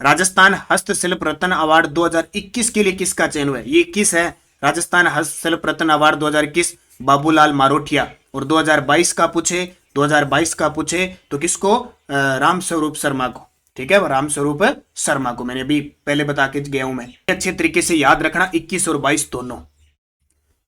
राजस्थान हस्तशिल्प रत्न अवार्ड 2021 के लिए किसका चयन हुआ है? ये 21 है। राजस्थान हस्तशिल्प रत्न अवार्ड 2021 बाबूलाल मारोठिया। और 2022 का पूछे, 2022 का पूछे तो किसको? रामस्वरूप शर्मा को। ठीक है, रामस्वरूप शर्मा को मैंने अभी पहले बता के गया हूं मैं। अच्छे तरीके से याद रखना, 21 और 22 दोनों।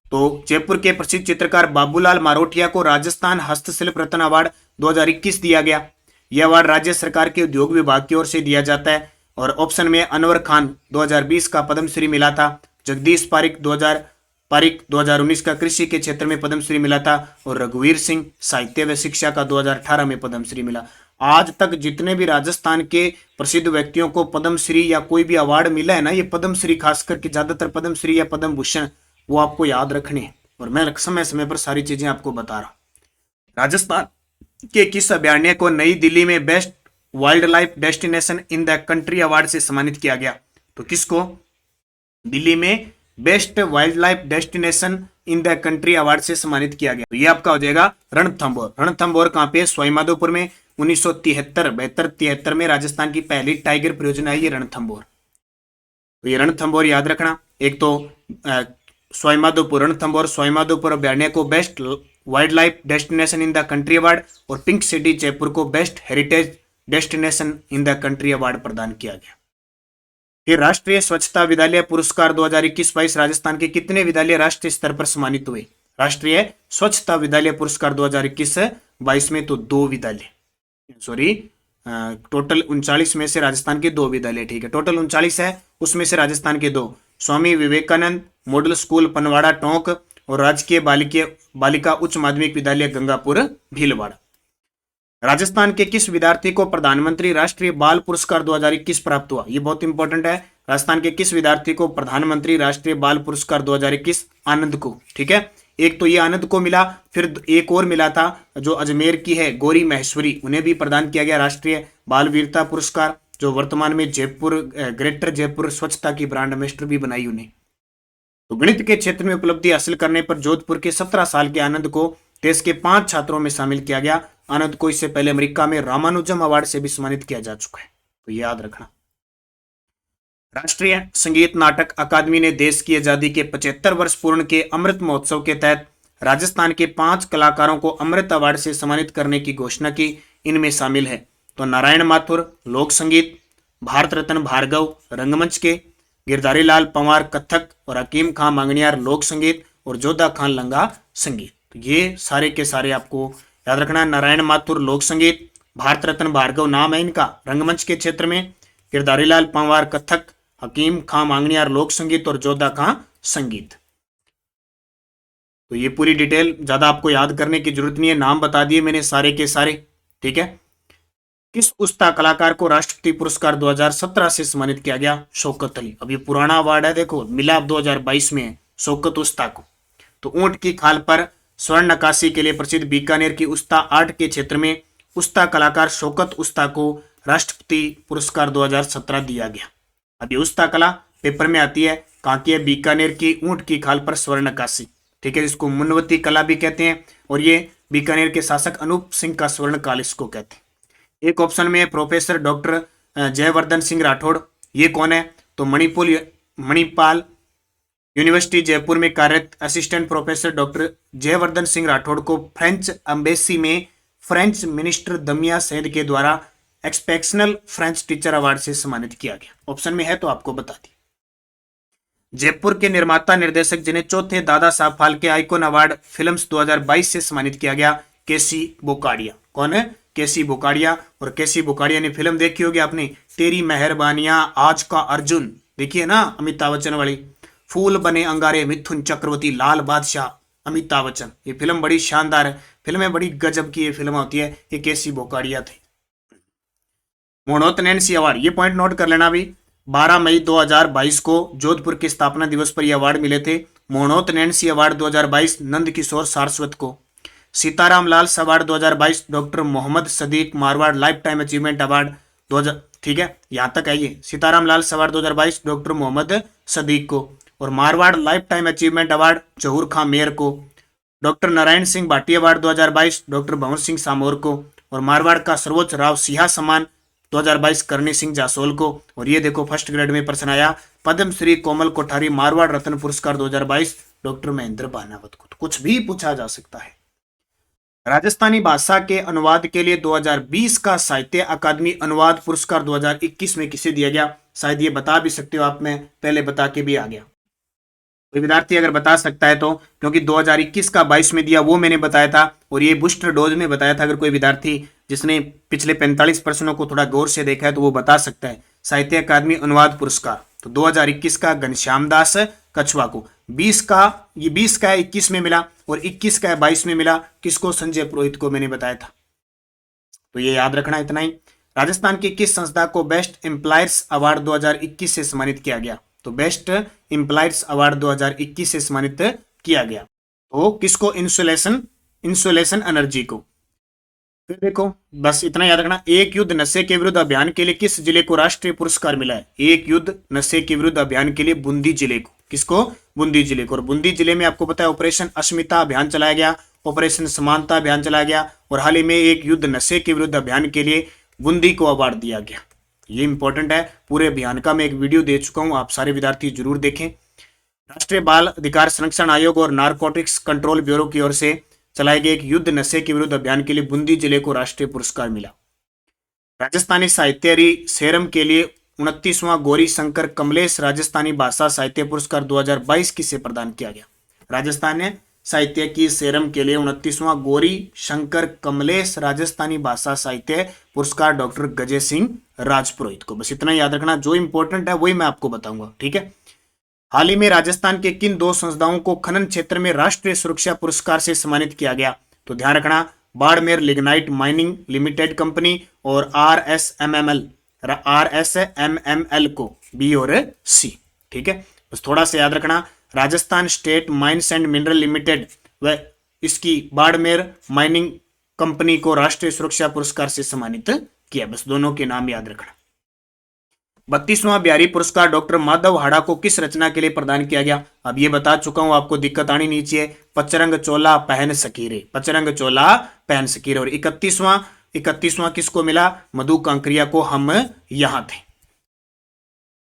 तो जयपुर के प्रसिद्ध चित्रकार बाबूलाल मारोठिया को राजस्थान हस्तशिल्प रत्न अवार्ड 2021 दिया गया। यह अवार्ड राज्य सरकार के उद्योग विभाग की ओर से दिया जाता है। और ऑप्शन में अनवर खान 2020 का पद्मश्री मिला था, जगदीश पारिक 2019 का कृषि के क्षेत्र में पद्मश्री मिला था, और रघुवीर सिंह साहित्य व शिक्षा का 2018 में पद्मश्री मिला। आज तक जितने भी राजस्थान के प्रसिद्ध व्यक्तियों को पद्मश्री या कोई भी अवार्ड मिला है ना, ये पद्मश्री, खास करके ज्यादातर पद्मश्री या पद्म भूषण, वो आपको याद रखने हैं। और मैं समय समय पर सारी चीजें आपको बता रहा हूं। राजस्थान के किस अभयारण्य को नई दिल्ली में best wild life destination in the country award से सम्मानित किया गया? तो किसको दिल्ली में best wild life destination in the country award से सम्मानित किया गया? तो ये आपका हो जाएगा रणथंभौर। रणथंभौर कहां पे? सवाईमाधोपुर में। 1973 में राजस्थान की पहली टाइगर परियोजना है ये रणथंभौर। तो ये रणथंभौर याद रखना। एक तो सवाईमाधोपुर, रणथंभौर सवाईमाधोपुर अभयारण्य को best wild life destination in the country award, और पिंक सिटी जयपुर को best heritage destination in the country award प्रदान किया गया। फिर राष्ट्रीय स्वच्छता विद्यालय पुरस्कार 2021-22 राजस्थान के कितने विद्यालय राष्ट्रीय स्तर पर सम्मानित हुए? राष्ट्रीय स्वच्छता विद्यालय पुरस्कार 2021-22 में तो 2 विद्यालय, सॉरी, टोटल 39 में से राजस्थान के 2 विद्यालय। ठीक है, टोटल 39 है, उसमें से राजस्थान के 2, स्वामी विवेकानंद मॉडल स्कूल पनवाड़ा टोंक और राजकीय बालिका उच्च माध्यमिक विद्यालय गंगापुर भीलवाड़ा। राजस्थान के किस विद्यार्थी को प्रधानमंत्री राष्ट्रीय बाल पुरस्कार 2021 प्राप्त हुआ? ये बहुत इंपॉर्टेंट है। राजस्थान के किस विद्यार्थी को प्रधानमंत्री राष्ट्रीय बाल पुरस्कार 2021? आनंद को। ठीक है, एक तो ये आनंद को मिला, फिर एक और मिला था जो अजमेर की है गौरी महेश्वरी, उन्हें भी प्रदान किया गया राष्ट्रीय बाल वीरता पुरस्कार, जो वर्तमान में ग्रेटर जयपुर स्वच्छता की ब्रांड एम्बेसडर भी बनाई उन्हें। तो गणित के क्षेत्र में उपलब्धि हासिल करने पर जोधपुर के 17 साल के आनंद को देश के 5 छात्रों में शामिल किया गया। आनंद को इससे पहले अमेरिका में रामानुजम अवार्ड से भी सम्मानित किया जा चुका है, तो याद रखना। राष्ट्रीय संगीत नाटक अकादमी ने देश की आजादी के 75 वर्ष पूर्ण के अमृत महोत्सव के तहत राजस्थान के 5 कलाकारों को अमृत अवार्ड से सम्मानित करने की घोषणा की। इनमें शामिल है तो नारायण माथुर लोक संगीत, भारत रत्न भार्गव रंगमंच के, गिरधारी लाल पंवार कथक और हकीम खां मांगनियार लोक संगीत और जोधा खान लंगा संगीत। तो ये सारे के सारे आपको याद रखना है। नारायण माथुर लोक संगीत, भारत रत्न भार्गव नाम है इनका रंगमंच के क्षेत्र में, गिरधारी लाल पंवार कथक, हकीम खां मांगनियार लोक संगीत और जोधा खां संगीत। तो ये पूरी डिटेल ज्यादा आपको याद करने की जरूरत नहीं है, नाम बता दिए मैंने सारे के सारे। ठीक है। किस उस्ताद कलाकार को राष्ट्रपति पुरस्कार 2017 से सम्मानित किया गया? शौकत अली। अब ये पुराना अवार्ड है, देखो मिला अब 2022 में है शौकत उस्ताद को। तो ऊंट की खाल पर स्वर्ण नक्काशी के लिए प्रसिद्ध बीकानेर की उस्ता आर्ट के क्षेत्र में उस्ता कलाकार शौकत उस्ता को राष्ट्रपति पुरस्कार 2017 दिया गया। अब ये उस्ता कला पेपर में आती है, कहाँ की है? बीकानेर की ऊंट की खाल पर स्वर्ण नक्काशी। ठीक है, जिसको मुनवती कला भी कहते हैं और ये बीकानेर के शासक अनूप सिंह का स्वर्ण काल इसको कहते हैं। एक ऑप्शन में है प्रोफेसर डॉक्टर जयवर्धन सिंह राठौड़। ये कौन है? तो मणिपाल यूनिवर्सिटी जयपुर में कार्यरत assistant professor doctor Jaivardhan Singh Rathore को फ्रेंच एम्बेसी में फ्रेंच मिनिस्टर दमिया सैद के द्वारा एक्सपेक्शनल फ्रेंच टीचर अवार्ड से सम्मानित किया गया। ऑप्शन में है तो आपको बता दी। जयपुर के निर्माता निर्देशक जिन्हें चौथे Dada Saheb Phalke icon award films 2022 से सम्मानित किया गया, केसी बोकाडिया। कौन है? केसी बोकाडिया। और केसी बोकाडिया ने फिल्म देखी होगी आपने, तेरी मेहरबानियां, आज का अर्जुन देखिए ना, अमिताभ बच्चन वाली, फूल बने अंगारे, मिथुन चक्रवर्ती, लाल बादशाह, अमिताभ बच्चन। ये फिल्म बड़ी शानदार है, फिल्में बड़ी गजब की ये फिल्म होती है। ये केसी बोकाडिया थे। मोहनोत नैन्सी अवार्ड, ये पॉइंट नोट कर लेना भी। 12 मई 2022 को जोधपुर के स्थापना दिवस पर यह अवार्ड मिले थे। मोहनोत नैन्सी अवार्ड 2022 नंद किशोर सारस्वत को। Sitaram Lal award 2022 doctor Mohammad Sadiq Marwar life time achievement award 2000। ठीक है, यहां तक आइए। सीताराम लाल अवार्ड 2022 डॉक्टर मोहम्मद सदीक को। और Marwar life time achievement award Zahoor Khan Mehar को। Doctor Narayan Singh Bhati award 2022 doctor Bhanwar Singh Samor को। और मारवाड़ का सर्वोच्च राव सिंहा सम्मान 2022 करणी सिंह जासोल को। और ये देखो फर्स्ट ग्रेड में प्रश्न आया, पद्म श्री कोमल कोठारी मारवाड़ रत्न पुरस्कार 2022 डॉक्टर महेंद्र बानावत को। तो कुछ भी पूछा जा सकता है। राजस्थानी भाषा के अनुवाद के लिए 2020 का साहित्य अकादमी अनुवाद पुरस्कार 2021 में किसे दिया गया? शायद ये बता भी सकते हो आप, मैं पहले बता के भी आ गया। कोई विद्यार्थी अगर बता सकता है तो, क्योंकि 2021 का 22 में दिया वो मैंने बताया था और ये बूस्टर डोज में बताया था। अगर कोई विद्यार्थी जिसने पिछले 45 प्रश्नों को थोड़ा गौर से देखा है तो वो बता सकता है। साहित्य अकादमी अनुवाद पुरस्कार तो 2021 का घनश्याम दास कछुआ को, 20 का 21 में मिला और 21 का 22 में मिला किसको? संजय पुरोहित को मैंने बताया था। तो ये याद रखना इतना ही। राजस्थान की किस संस्था को बेस्ट एम्प्लॉयर्स अवार्ड 2021 से सम्मानित किया गया? तो बेस्ट एम्प्लॉयर्स अवार्ड 2021 से सम्मानित किया गया। तो किसको? इंसुलेशन एनर्जी को। फिर देखो बस इतना याद रखना। एक युद्ध नशे के विरुद्ध अभियान के लिए किस जिले को राष्ट्रीय पुरस्कार मिला है? एक युद्ध नशे के विरुद्ध अभियान के लिए बूंदी जिले को। किसको? बूंदी जिले को। और बूंदी जिले में आपको पता है ऑपरेशन अस्मिता अभियान चलाया गया, ऑपरेशन समानता अभियान चलाया गया और हाल ही में एक युद्ध नशे के विरुद्ध अभियान के लिए बूंदी को अवार्ड दिया गया। ये इंपॉर्टेंट है। पूरे अभियान का मैं एक वीडियो दे चुका हूं, आप सारे विद्यार्थी जरूर देखें। राष्ट्रीय बाल अधिकार संरक्षण आयोग और नारकोटिक्स कंट्रोल ब्यूरो की ओर से चलाए गए एक युद्ध नशे के विरुद्ध अभियान के लिए बूंदी जिले को राष्ट्रीय पुरस्कार मिला। राजस्थानी साहित्यकारी सेरम के लिए 29वां गौरी शंकर कमलेश राजस्थानी भाषा साहित्य पुरस्कार 2022 किसे प्रदान किया गया? राजस्थान साहित्य की सेरम के लिए 29वां गौरी शंकर कमलेश राजस्थानी भाषा साहित्य पुरस्कार डॉक्टर गजय सिंह राजपुरोहित को। बस इतना याद रखना, जो इंपॉर्टेंट है वही मैं आपको बताऊंगा। ठीक है। हाल ही में राजस्थान के किन 2 संस्थाओं को खनन क्षेत्र में राष्ट्रीय सुरक्षा पुरस्कार से सम्मानित किया गया? तो ध्यान रखना, Barmer lignite mining limited company और आरएसएमएमएल को, बी और सी। ठीक है, बस थोड़ा सा याद रखना। Rajasthan state mines and mineral limited व इसकी बाड़मेर माइनिंग कंपनी को राष्ट्रीय सुरक्षा पुरस्कार से सम्मानित किया। बस दोनों के नाम याद रखना। 32वां बिहारी पुरस्कार डॉक्टर माधव हाड़ा को किस रचना के लिए प्रदान किया गया? अब ये बता चुका हूं, आपको दिक्कत आनी नहीं चाहिए। पचरंग चोला पहन सकीरे, पचरंग चोला पहन सकीरे। और 31वां किसको मिला? मधु कांकरिया को, हम यहां थे।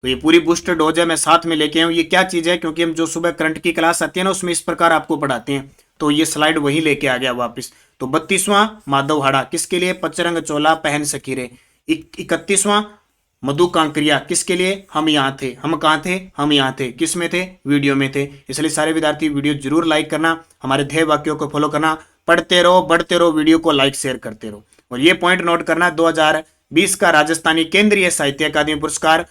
तो ये पूरी बूस्टर डोज है, मैं साथ में लेके आऊँ। ये क्या चीज है, क्योंकि हम जो सुबह करंट की क्लास आती है ना उसमें इस प्रकार आपको पढ़ाते हैं, तो ये स्लाइड वही लेके आ गया वापस। तो 32वां माधवहाड़ा किसके लिए, पचरंग चोला पहन सकीरे। 31वां मधु कांकरिया किसके लिए, हम यहाँ थे। हम कहाँ थे, हम यहाँ थे, किस में थे, वीडियो में थे। इसलिए सारे विद्यार्थी वीडियो जरूर लाइक करना, हमारे ध्येय वाक्यों को फॉलो करना, पढ़ते रहो बढ़ते रहो, वीडियो को लाइक शेयर करते रहो। और ये पॉइंट नोट करना, 2020 का राजस्थानी केंद्रीय साहित्य अकादमी पुरस्कार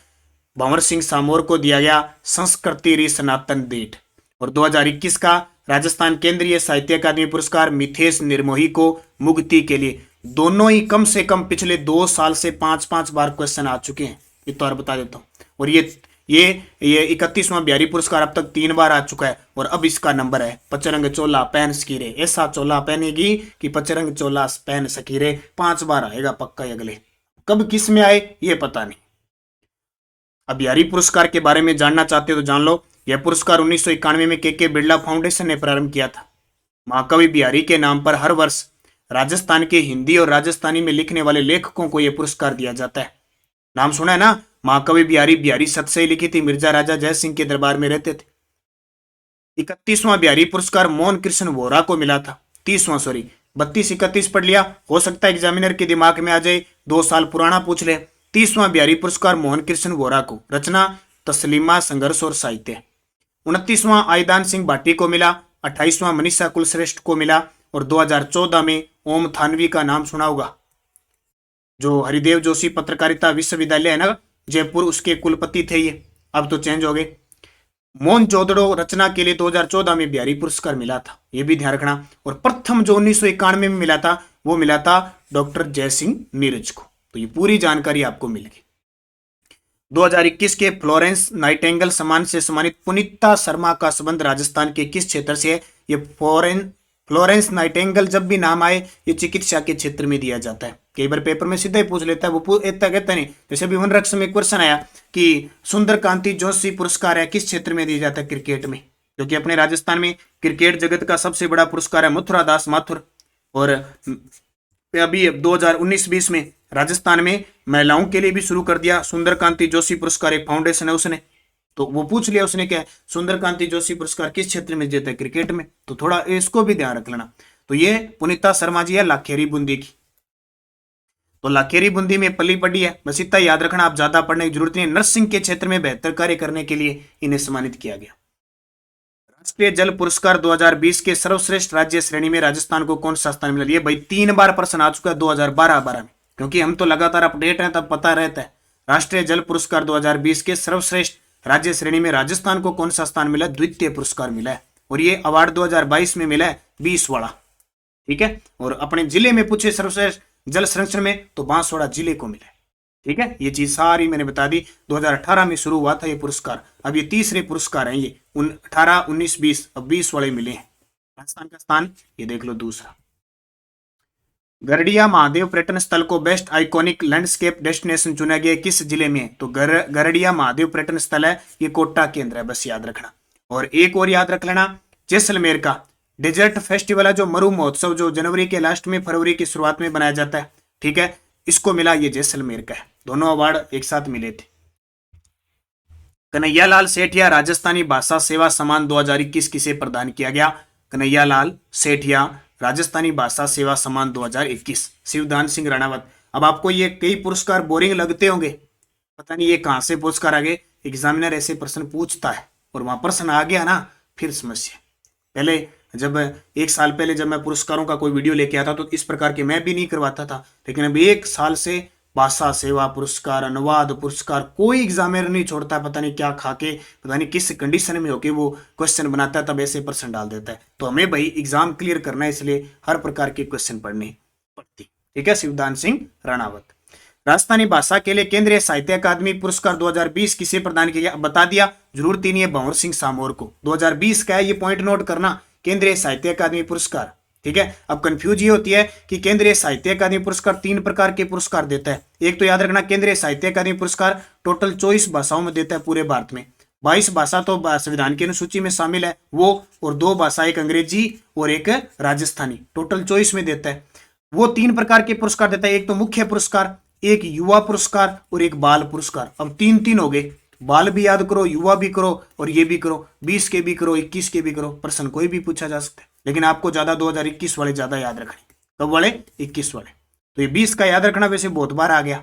भंवर सिंह सामोर को दिया गया संस्कृति री सनातन देठ। और 2021 का राजस्थान केंद्रीय साहित्य अकादमी पुरस्कार मिथेश निर्मोही को मुक्ति के लिए। दोनों ही कम से कम पिछले 2 साल से 5-5 बार क्वेश्चन आ चुके हैं, ये तो और बता देता हूं। और ये 31वां बिहारी पुरस्कार अब तक 3 बार आ चुका है। और अब इसका नंबर है पचरंग चोला पहन सकीरे। ऐसा चोला पहनेगी कि पचरंग चोला पहन सकीरे, 5 बार आएगा पक्का। अगले कब किस में आए ये पता नहीं। अब बिहारी पुरस्कार के बारे में जानना चाहते हो तो जान लो। यह पुरस्कार 1991 में के बिरला फाउंडेशन ने प्रारंभ किया था। महाकवि बिहारी के नाम पर हर वर्ष राजस्थान के हिंदी और राजस्थानी में लिखने वाले लेखकों को यह पुरस्कार दिया जाता है। नाम सुना है ना, महाकवि बिहारी। बिहारी सत से ही लिखी थी, मिर्जा राजा जय सिंह के दरबार में रहते थे। 31वां बिहारी पुरस्कार मोहन कृष्ण वोरा को मिला था। 32-31 पढ़ लिया, हो सकता है एग्जामिनर के दिमाग में आ जाए, 2 साल पुराना पूछ ले। 30वां बिहारी पुरस्कार मोहन कृष्ण वोरा को, रचना तस्लीमा संघर्ष और साहित्य। 29वां आईदान सिंह भाटी को मिला। 28वां मनीषा कुलश्रेष्ठ को मिला। और 2014 में ओम थानवी का नाम सुना होगा, जो हरिदेव जोशी पत्रकारिता विश्वविद्यालय है ना जयपुर, उसके कुलपति थे ये, अब तो चेंज हो गए। मोहन जोदड़ो रचना के लिए 2014 में बिहारी पुरस्कार मिला था, ये भी ध्यान रखना। और प्रथम जो 1991 में मिला था वो मिला था डॉक्टर जयसिंह नीरज को। तो ये पूरी जानकारी आपको मिल गई। 2021 के फ्लोरेंस नाइटिंगेल सम्मान से सम्मानित पुनीता शर्मा का संबंध राजस्थान के किस क्षेत्र से है। ये फ्लोरेंस नाइटिंगेल जब भी नाम आए ये चिकित्सा के क्षेत्र में दिया जाता है। कई बार पेपर में सीधा ही पूछ लेता है, वो इतना कहता नहीं। जैसे भी वनरक्षक में क्वेश्चन आया कि सुंदर कांति जोशी पुरस्कार है किस क्षेत्र में दिया जाता है, क्रिकेट में, क्योंकि अपने राजस्थान में क्रिकेट जगत का सबसे बड़ा पुरस्कार है मथुरा दास माथुर। और अभी 2019-20 में राजस्थान में महिलाओं के लिए भी शुरू कर दिया सुंदर कांति जोशी पुरस्कार, एक फाउंडेशन है उसने। तो वो पूछ लिया उसने क्या सुंदर कांति जोशी पुरस्कार किस क्षेत्र में देता है, क्रिकेट में। तो थोड़ा इसको भी ध्यान रख लेना। तो ये पुनीता शर्मा जी है लाखेरी बूंदी की। तो लाखेरी बूंदी में पली पड़ी है, बस इतना याद रखना, आप ज्यादा पढ़ने की जरूरत नहीं। नर्सिंग के क्षेत्र में बेहतर कार्य करने के लिए इन्हें सम्मानित किया गया। राष्ट्रीय जल पुरस्कार 2020 के सर्वश्रेष्ठ राज्य श्रेणी में राजस्थान को कौन सा स्थान मिला। ये भाई 3 बार प्रश्न आ चुका है 2012 में, क्योंकि हम तो लगातार अपडेट हैं तब पता रहता है। राष्ट्रीय जल पुरस्कार 2020 के सर्वश्रेष्ठ राज्य श्रेणी में राजस्थान को कौन सा स्थान मिला, द्वितीय पुरस्कार मिला है। और ये अवार्ड 2022 में मिला है 20 वाला, ठीक है। और अपने जिले में पूछे सर्वश्रेष्ठ जल संरक्षण में तो बांसवाड़ा जिले को मिला है, ठीक है। ये चीज सारी मैंने बता दी। 2018 में शुरू हुआ था ये पुरस्कार, अब ये तीसरे पुरस्कार हैं। ये 18, 19, 20, अब 20 वाले मिले हैं। राजस्थान का स्थान ये देख लो दूसरा। गरडिया महादेव पर्यटन स्थल को बेस्ट आइकॉनिक लैंडस्केप डेस्टिनेशन चुना गया किस जिले में। तो गरडिया महादेव पर्यटन स्थल है, ये कोटा के अंदर है, बस याद रखना। और एक और याद रख लेना, जैसलमेर का डेजर्ट फेस्टिवल है, जो मरु महोत्सव, जो जनवरी के लास्ट में फरवरी की शुरुआत में बनाया जाता है, ठीक है, इसको मिला, ये जैसलमेर का है। दोनों अवार्ड एक साथ मिले थे। कन्हैयालाल सेठिया राजस्थानी भाषा सेवा सम्मान 2021 किसे प्रदान किया गया। कन्हैयालाल सेठिया राजस्थानी भाषा सेवा सम्मान 2021, शिवदान सिंह राणावत। अब आपको ये कई पुरस्कार बोरिंग लगते होंगे, पता नहीं ये कहां से पुरस्कार आ गए। एग्जामिनर ऐसे प्रश्न पूछता है और वहां प्रश्न आ गया ना फिर समस्या। पहले जब 1 साल पहले जब मैं पुरस्कारों का कोई वीडियो लेके आता तो इस प्रकार के मैं भी नहीं करवाता था, लेकिन अब 1 साल से भाषा सेवा पुरस्कार, अनुवाद पुरस्कार, कोई एग्जामिनर नहीं छोड़ता। पता नहीं क्या खा के, पता नहीं किस कंडीशन में होके वो क्वेश्चन बनाता है, तब ऐसे प्रश्न डाल देता है। तो हमें भाई एग्जाम क्लियर करना है, इसलिए हर प्रकार के क्वेश्चन पढ़ने पड़ती, ठीक है। शिवदान सिंह राणावत। राजस्थानी भाषा के लिए केंद्रीय साहित्य अकादमी पुरस्कार 2020 किसे प्रदान किया गया, बता दिया, जरूरत ही नहीं है, भंवर सिंह सामोर को। 2020 का है, ये पॉइंट नोट करना, केंद्रीय साहित्य अकादमी पुरस्कार, ठीक है। अब कंफ्यूज ये होती है कि केंद्रीय साहित्य अकादमी पुरस्कार 3 प्रकार के पुरस्कार देता है। एक तो याद रखना, केंद्रीय साहित्य अकादमी पुरस्कार टोटल 24 भाषाओं में देता है पूरे भारत में। 22 भाषा तो संविधान की अनुसूची में शामिल है वो, और 2 भाषा, एक अंग्रेजी और एक राजस्थानी, टोटल 24 में देता है। वो 3 प्रकार के पुरस्कार देता है, एक तो मुख्य पुरस्कार, एक युवा पुरस्कार और एक बाल पुरस्कार। अब 3-3 हो गए, बाल भी याद करो, युवा भी करो और ये भी करो, 20 के भी करो, 21 के भी करो, प्रश्न कोई भी पूछा जा सकता है, लेकिन आपको ज्यादा 2021 वाले ज्यादा याद रखने। कब वाले? 21 वाले। तो ये 20 का याद रखना वैसे बहुत बार आ गया।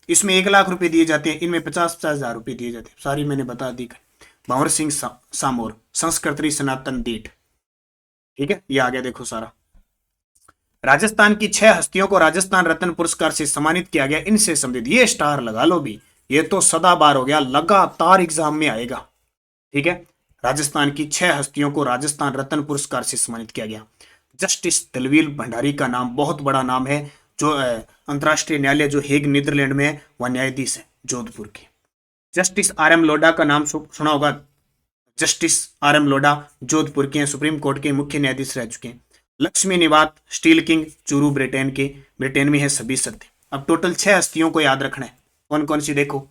इसमें 1 लाख रुपए दिए जाते हैं, इनमें 50-50 हजार रुपए दिए जाते हैं, सारी मैंने बता दी। भंवर सिंह सामोर, संस्कृति सनातन दीठ, ठीक है, ये आ गया देखो सारा। राजस्थान की 6 हस्तियों को राजस्थान रत्न पुरस्कार से सम्मानित किया गया, इनसे संबंधित, ये स्टार लगा लो भी, ये तो सदाबहार हो गया, लगातार एग्जाम में आएगा, ठीक है। राजस्थान की 6 हस्तियों को राजस्थान रत्न पुरस्कार से सम्मानित किया गया। जस्टिस दलवीर भंडारी का नाम बहुत बड़ा नाम है, जो अंतरराष्ट्रीय न्यायालय जो हेग नीदरलैंड में है, वह न्यायाधीश है जोधपुर के। जस्टिस RM लोढ़ा का नाम सुना होगा, जस्टिस RM लोढ़ा जोधपुर के सुप्रीम कोर्ट के मुख्य न्यायाधीश रह चुके हैं। Lakshmi Niwas steel king Churu Britain में है सभी शर्तें। अब टोटल 6 हस्तियों को याद रखना है, कौन कौन सी देखो।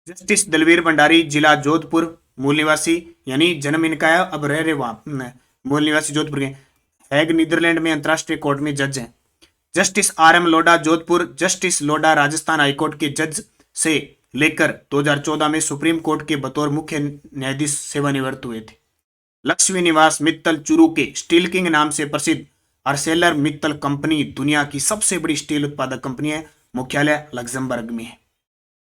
जस्टिस दलवीर भंडारी, जिला जोधपुर, मूल निवासी, यानी जन्म इनका है, अब रह रहे वहां, मूल निवासी जोधपुर के, हैग नीदरलैंड में अंतरराष्ट्रीय कोर्ट में जज हैं। Justice RM Lodha Jodhpur, justice Lodha Rajasthan high court के जज से लेकर 2014 में सुप्रीम कोर्ट के बतौर मुख्य न्यायाधीश सेवानिवृत्त हुए थे। लक्ष्मी निवास मित्तल चूरू के स्टील किंग नाम से प्रसिद्ध आर्सेलर मित्तल कंपनी दुनिया की सबसे बड़ी स्टील उत्पादक कंपनी है, मुख्यालय लग्जमबर्ग में है।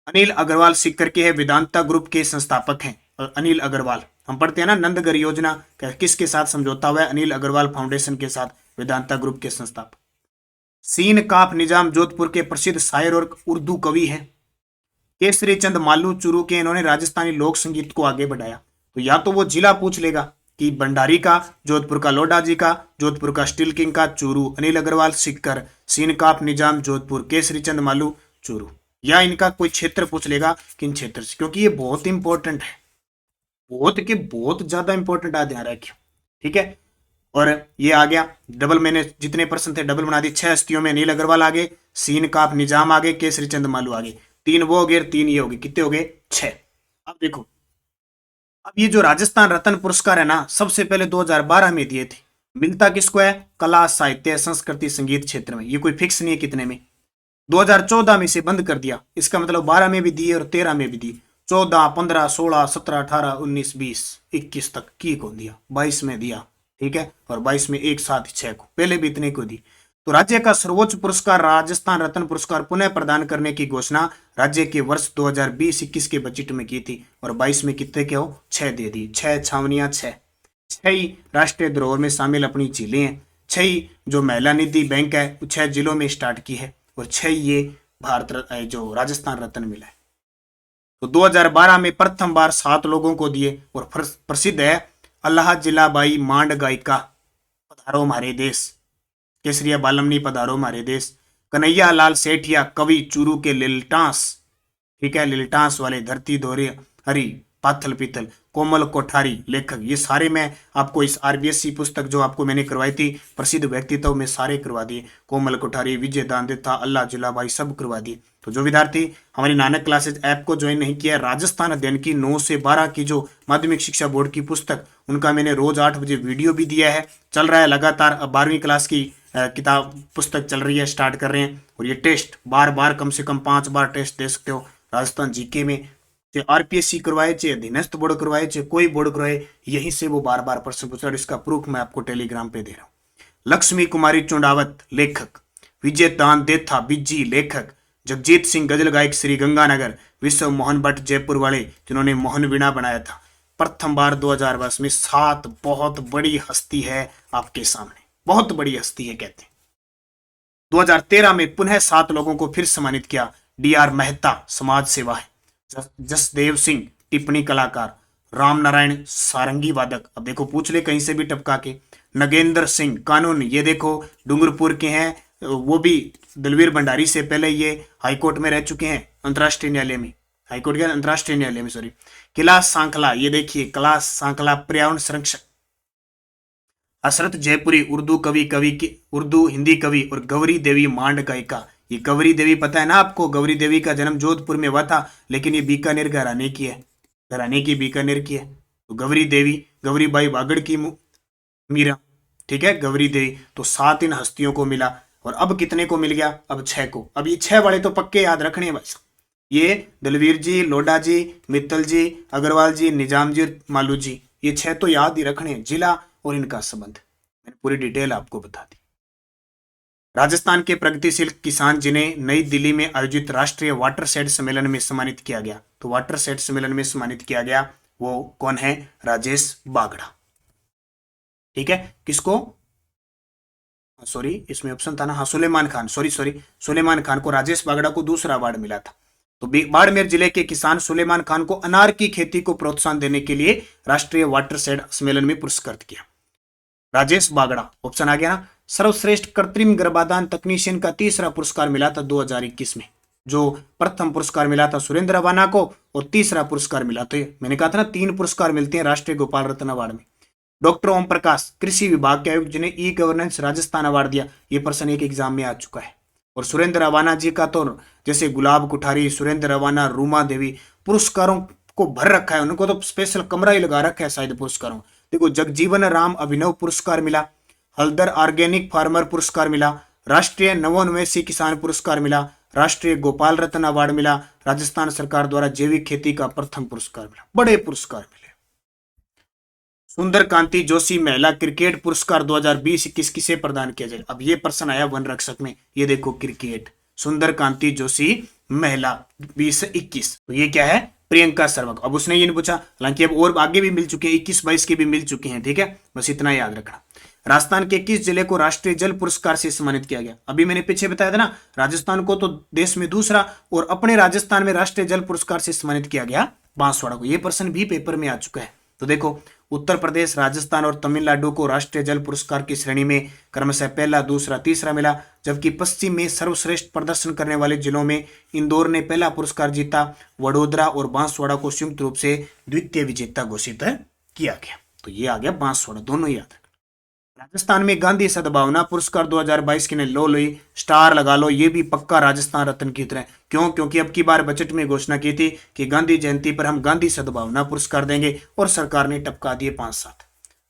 अनिल अग्रवाल सिक्कर के है, वेदांता ग्रुप के संस्थापक हैं। और अनिल अग्रवाल, हम पढ़ते हैं ना नंदगर योजना, किसके साथ समझौता हुआ है? अनिल अग्रवाल फाउंडेशन के साथ, वेदांता ग्रुप के संस्थापक। सीन काफ निजाम जोधपुर के प्रसिद्ध शायर और उर्दू कवि हैं। केसरी चंद मालू चूरू के, इन्होंने राजस्थानी लोक संगीत को आगे बढ़ाया। तो या तो वो जिला पूछ लेगा कि भंडारी का, जोधपुर का लोढ़ा जी का, जोधपुर का स्टील किंग का चूरू, अनिल अग्रवाल सिक्कर, सीन काफ निजाम जोधपुर, केसरी चंद मालू चूरू, या इनका कोई क्षेत्र पूछ लेगा किन क्षेत्र से, क्योंकि ये बहुत इंपॉर्टेंट है, बहुत ज्यादा इंपॉर्टेंट आ ध्यान रखियो, ठीक है। और ये आ गया डबल, मैंने जितने प्रश्न थे डबल बना दिए। 6 हस्तियों में अनिल अग्रवाल आगे, सीन काफ निजाम आगे, केसरी चंद मालू आगे, 3 वो हो गए, 3 ये हो गए, कितने हो गए? 6। अब देखो, अब ये जो राजस्थान रत्न पुरस्कार है ना, सबसे पहले 2012 में दिए थे। मिलता किसको है? कला साहित्य संस्कृति संगीत क्षेत्र में, ये कोई फिक्स नहीं है कितने में। 2014 में से बंद कर दिया, इसका मतलब 12 में भी दिए और 13 में भी दिए, 14, 15, 16, 17, 18, 19, 20, 21 तक की को दिया, 22 में दिया, ठीक है, और 22 में एक साथ 6 को, पहले भी इतने को दी। तो राज्य का सर्वोच्च पुरस्कार राजस्थान रत्न पुरस्कार पुनः प्रदान करने की घोषणा राज्य के वर्ष 2020-21 के बजट में की थी, और 22 में कितने के हो? 6 दे दी। 6 छावनियां, 6 ही राष्ट्रीय धरोहर में शामिल अपनी झीलें हैं, 6 ही जो महिला निधि बैंक है 6 जिलों में स्टार्ट की है, और 6 ये भारत जो राजस्थान रत्न मिला है। तो 2012 में प्रथम बार 7 लोगों को दिए, और प्रसिद्ध है अल्लाह जिलाबाई मांड गायिका, पधारो हमारे देश, केसरिया बालमनी पधारो हमारे देश, कन्हैया लाल सेठिया कवि चूरू के लिलटांस, ठीक है, लिलटांस वाले, धरती दोहरी हरी पाथल पीतल, कोमल कोठारी लेखक, ये सारे मैं आपको इस RBSC पुस्तक जो आपको मैंने करवाई थी प्रसिद्ध व्यक्तित्व में सारे करवा दिए, कोमल कोठारी, विजय दानदेथा, अल्लाह जिलाबाई, सब करवा दिए। तो जो विद्यार्थी हमारी नानक क्लासेज ऐप को ज्वाइन नहीं किया, राजस्थान अध्ययन की 9 से 12 की जो माध्यमिक शिक्षा बोर्ड की पुस्तक, उनका मैंने रोज 8 बजे वीडियो भी दिया है, चल रहा है लगातार। अब 12वीं क्लास की किताब पुस्तक चल रही है, स्टार्ट कर रहे हैं, और ये टेस्ट बार बार कम से कम 5 बार टेस्ट दे सकते हो। राजस्थान जीके में RPSC करवाए चाहे अधीनस्थ बोर्ड करवाए चाहे कोई बोर्ड करवाए, यहीं से वो बार बार प्रश्न पूछ रहा है, इसका प्रूफ मैं आपको टेलीग्राम पे दे रहा हूँ। लक्ष्मी कुमारी चुंडावत लेखक, विजय दान देथा बिज्जी लेखक, जगजीत सिंह गजल गायक श्री गंगानगर, विश्व मोहन भट्ट जयपुर वाले जिन्होंने मोहन वीणा बनाया था। प्रथम बार 2022 में 7 बहुत बड़ी हस्ती है आपके सामने, बहुत बड़ी हस्ती है कहते हैं। 2013 में पुनः 7 लोगों को फिर सम्मानित किया। DR मेहता समाज सेवा है, जसदेव सिंह टिप्पणी कलाकार, राम नारायण सारंगी वादक, अब देखो पूछ ले कहीं से भी टपका के, नगेंद्र सिंह कानून, ये देखो डूंगरपुर के हैं, वो भी दलवीर भंडारी से पहले ये हाईकोर्ट में रह चुके हैं, अंतरराष्ट्रीय न्यायालय में, हाईकोर्ट के अंतरराष्ट्रीय न्यायालय में सॉरी। कैलाश सांखला, ये देखिए कैलाश सांखला पर्यावरण संरक्षक। हसरत जयपुरी उर्दू उर्दू हिंदी कवि, और गौरी देवी मांड गायिका। ये गौरी देवी पता है ना आपको, गौरी देवी का जन्म जोधपुर में हुआ था, लेकिन ये बीकानेर घराने की है, घराने की बीकानेर की है। तो गौरी देवी, गौरी बाई बागड़ की मीरा, ठीक है, गौरी देवी। तो 7 इन हस्तियों को मिला, और अब कितने को मिल गया? अब 6 को। अब ये 6 वाले तो पक्के याद रखने हैं भाई, ये दलवीर जी, लोढ़ा जी, मित्तल जी, अग्रवाल जी, निजाम जी, मालू जी, ये 6 तो याद ही रखने, जिला और इनका संबंध। मैंने पूरी डिटेल आपको बता दी। राजस्थान के प्रगतिशील किसान जिन्हें नई दिल्ली में आयोजित राष्ट्रीय वाटरशेड सम्मेलन में सम्मानित किया गया, तो वाटरशेड सम्मेलन में सम्मानित किया गया वो कौन है? राजेश बागड़ा। ठीक है, किसको? सॉरी, इसमें ऑप्शन था ना, हाँ, सुलेमान खान, सॉरी सॉरी, सुलेमान खान को, राजेश बागड़ा को दूसरा अवार्ड मिला था। तो बाड़मेर जिले के किसान सुलेमान खान को अनार की खेती को प्रोत्साहन देने के लिए राष्ट्रीय वाटरशेड सम्मेलन में पुरस्कृत किया। राजेश बागड़ा, ऑप्शन आ गया ना। सर्वश्रेष्ठ कृत्रिम गर्भाधान तकनीशियन का तीसरा पुरस्कार मिला था 2021 में। जो प्रथम पुरस्कार मिला था सुरेंद्र रवाना को, और तीसरा पुरस्कार मिला, तो मैंने कहा था ना 3 पुरस्कार मिलते हैं राष्ट्रीय गोपाल रत्न अवार्ड में। डॉक्टर ओम प्रकाश, कृषि विभाग के आयुक्त, जिन्हें ई गवर्नेंस राजस्थान अवार्ड दिया, ये पर्सन एक एग्जाम में आ चुका है। और सुरेंद्र रवाना जी का तो जैसे गुलाब कुठारी, सुरेंद्र रवाना, रूमा देवी, पुरस्कारों को भर रखा है, उनको तो स्पेशल कमरा ही लगा रखा है शायद पुरस्कारों। देखो, जगजीवन राम अभिनव पुरस्कार मिला, हल्दर ऑर्गेनिक फार्मर पुरस्कार मिला, राष्ट्रीय नवोन्मेषी किसान पुरस्कार मिला, राष्ट्रीय गोपाल रत्न अवार्ड मिला, राजस्थान सरकार द्वारा जैविक खेती का प्रथम पुरस्कार मिला। बड़े पुरस्कार मिले। सुंदर कांति जोशी महिला क्रिकेट पुरस्कार 2020-21 किसे प्रदान किया जाएगा? अब ये प्रश्न आया वन रक्षक में, ये देखो क्रिकेट, सुंदर कांति जोशी महिला 20-21, तो ये क्या है? प्रियंका सर्वक। अब उसने ये नहीं पूछा, हालांकि अब और आगे भी मिल चुके हैं, 21-22 के भी मिल चुके हैं। ठीक है, बस इतना याद रखना। राजस्थान के किस जिले को राष्ट्रीय जल पुरस्कार से सम्मानित किया गया? अभी मैंने पीछे बताया था ना, राजस्थान को तो देश में दूसरा, और अपने राजस्थान में राष्ट्रीय जल पुरस्कार से सम्मानित किया गया बांसवाड़ा को। यह प्रश्न भी पेपर में आ चुका है। तो देखो, उत्तर प्रदेश, राजस्थान और तमिलनाडु को राष्ट्रीय जल पुरस्कार की श्रेणी में क्रमशः पहला, दूसरा, तीसरा मिला, जबकि पश्चिम में सर्वश्रेष्ठ प्रदर्शन करने वाले जिलों में इंदौर ने पहला पुरस्कार जीता, वडोदरा और बांसवाड़ा को संयुक्त रूप से द्वितीय विजेता घोषित किया गया। तो ये आ गया बांसवाड़ा, दोनों याद रखना। राजस्थान में गांधी सद्भावना पुरस्कार 2022 के ने लो ली, स्टार लगा लो, ये भी पक्का राजस्थान रत्न की तरह। क्यों? क्योंकि अब की बार बजट में घोषणा की थी कि गांधी जयंती पर हम गांधी सद्भावना पुरस्कार देंगे, और सरकार ने टपका दिए 5-7।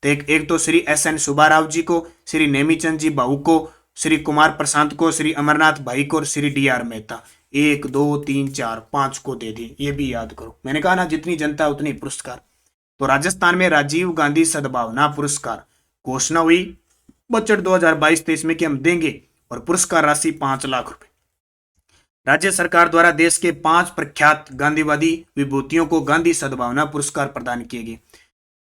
तो एक तो श्री SN सुब्बाराव जी को, श्री नेमीचंद जी भाऊ को, श्री कुमार प्रशांत को, श्री अमरनाथ भाई को, और श्री DR मेहता, 1 2 3 4 5 को दे दिए। ये भी याद करो, मैंने कहा ना जितनी जनता उतनी पुरस्कार। तो राजस्थान में राजीव गांधी सद्भावना पुरस्कार घोषणा हुई बजट 2022-23 में कि हम देंगे, और पुरस्कार राशि 5 लाख रुपए। राज्य सरकार द्वारा देश के 5 प्रख्यात गांधीवादी विभूतियों को गांधी सद्भावना पुरस्कार प्रदान किए गए।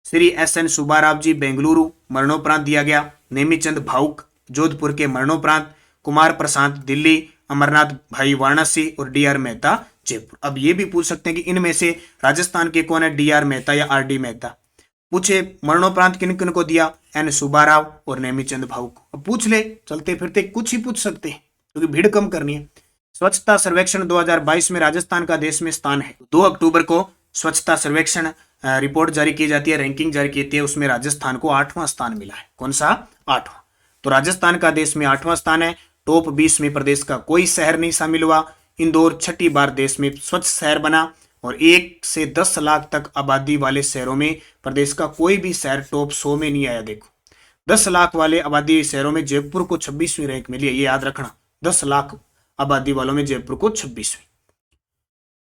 श्री SN सुब्बाराव जी बेंगलुरु, मरणोपरांत दिया गया। नेमीचंद भाऊक जोधपुर के, मरणोपरांत। कुमार प्रशांत दिल्ली, अमरनाथ भाई वाराणसी, और DR मेहता जयपुर। अब ये भी पूछ सकते हैं कि इनमें से राजस्थान के कौन है, DR मेहता या RD मेहता? पूछे मरणोपरांत किन किन को दिया, N सुब्बाराव और नेमीचंद भाऊ को। अब पूछ ले, चलते फिरते कुछ ही पूछ सकते हैं, क्योंकि भीड़ कम करनी है। स्वच्छता सर्वेक्षण 2022 में राजस्थान का देश में स्थान है। 2 अक्टूबर को स्वच्छता सर्वेक्षण रिपोर्ट जारी की जाती है, रैंकिंग जारी की जाती है, उसमें राजस्थान को 8वां स्थान मिला है। कौन सा? 8वां। तो राजस्थान का देश में 8वां स्थान है। टॉप 20 में प्रदेश का कोई शहर नहीं शामिल हुआ। इंदौर छठी बार देश में स्वच्छ शहर बना, और 1 से 10 लाख तक आबादी वाले शहरों में प्रदेश का कोई भी शहर टॉप 100 में नहीं आया। देखो, 10 लाख वाले आबादी शहरों में जयपुर को 26वीं रैंक मिली है, ये याद रखना। 10 लाख आबादी वालों में जयपुर को 26वीं।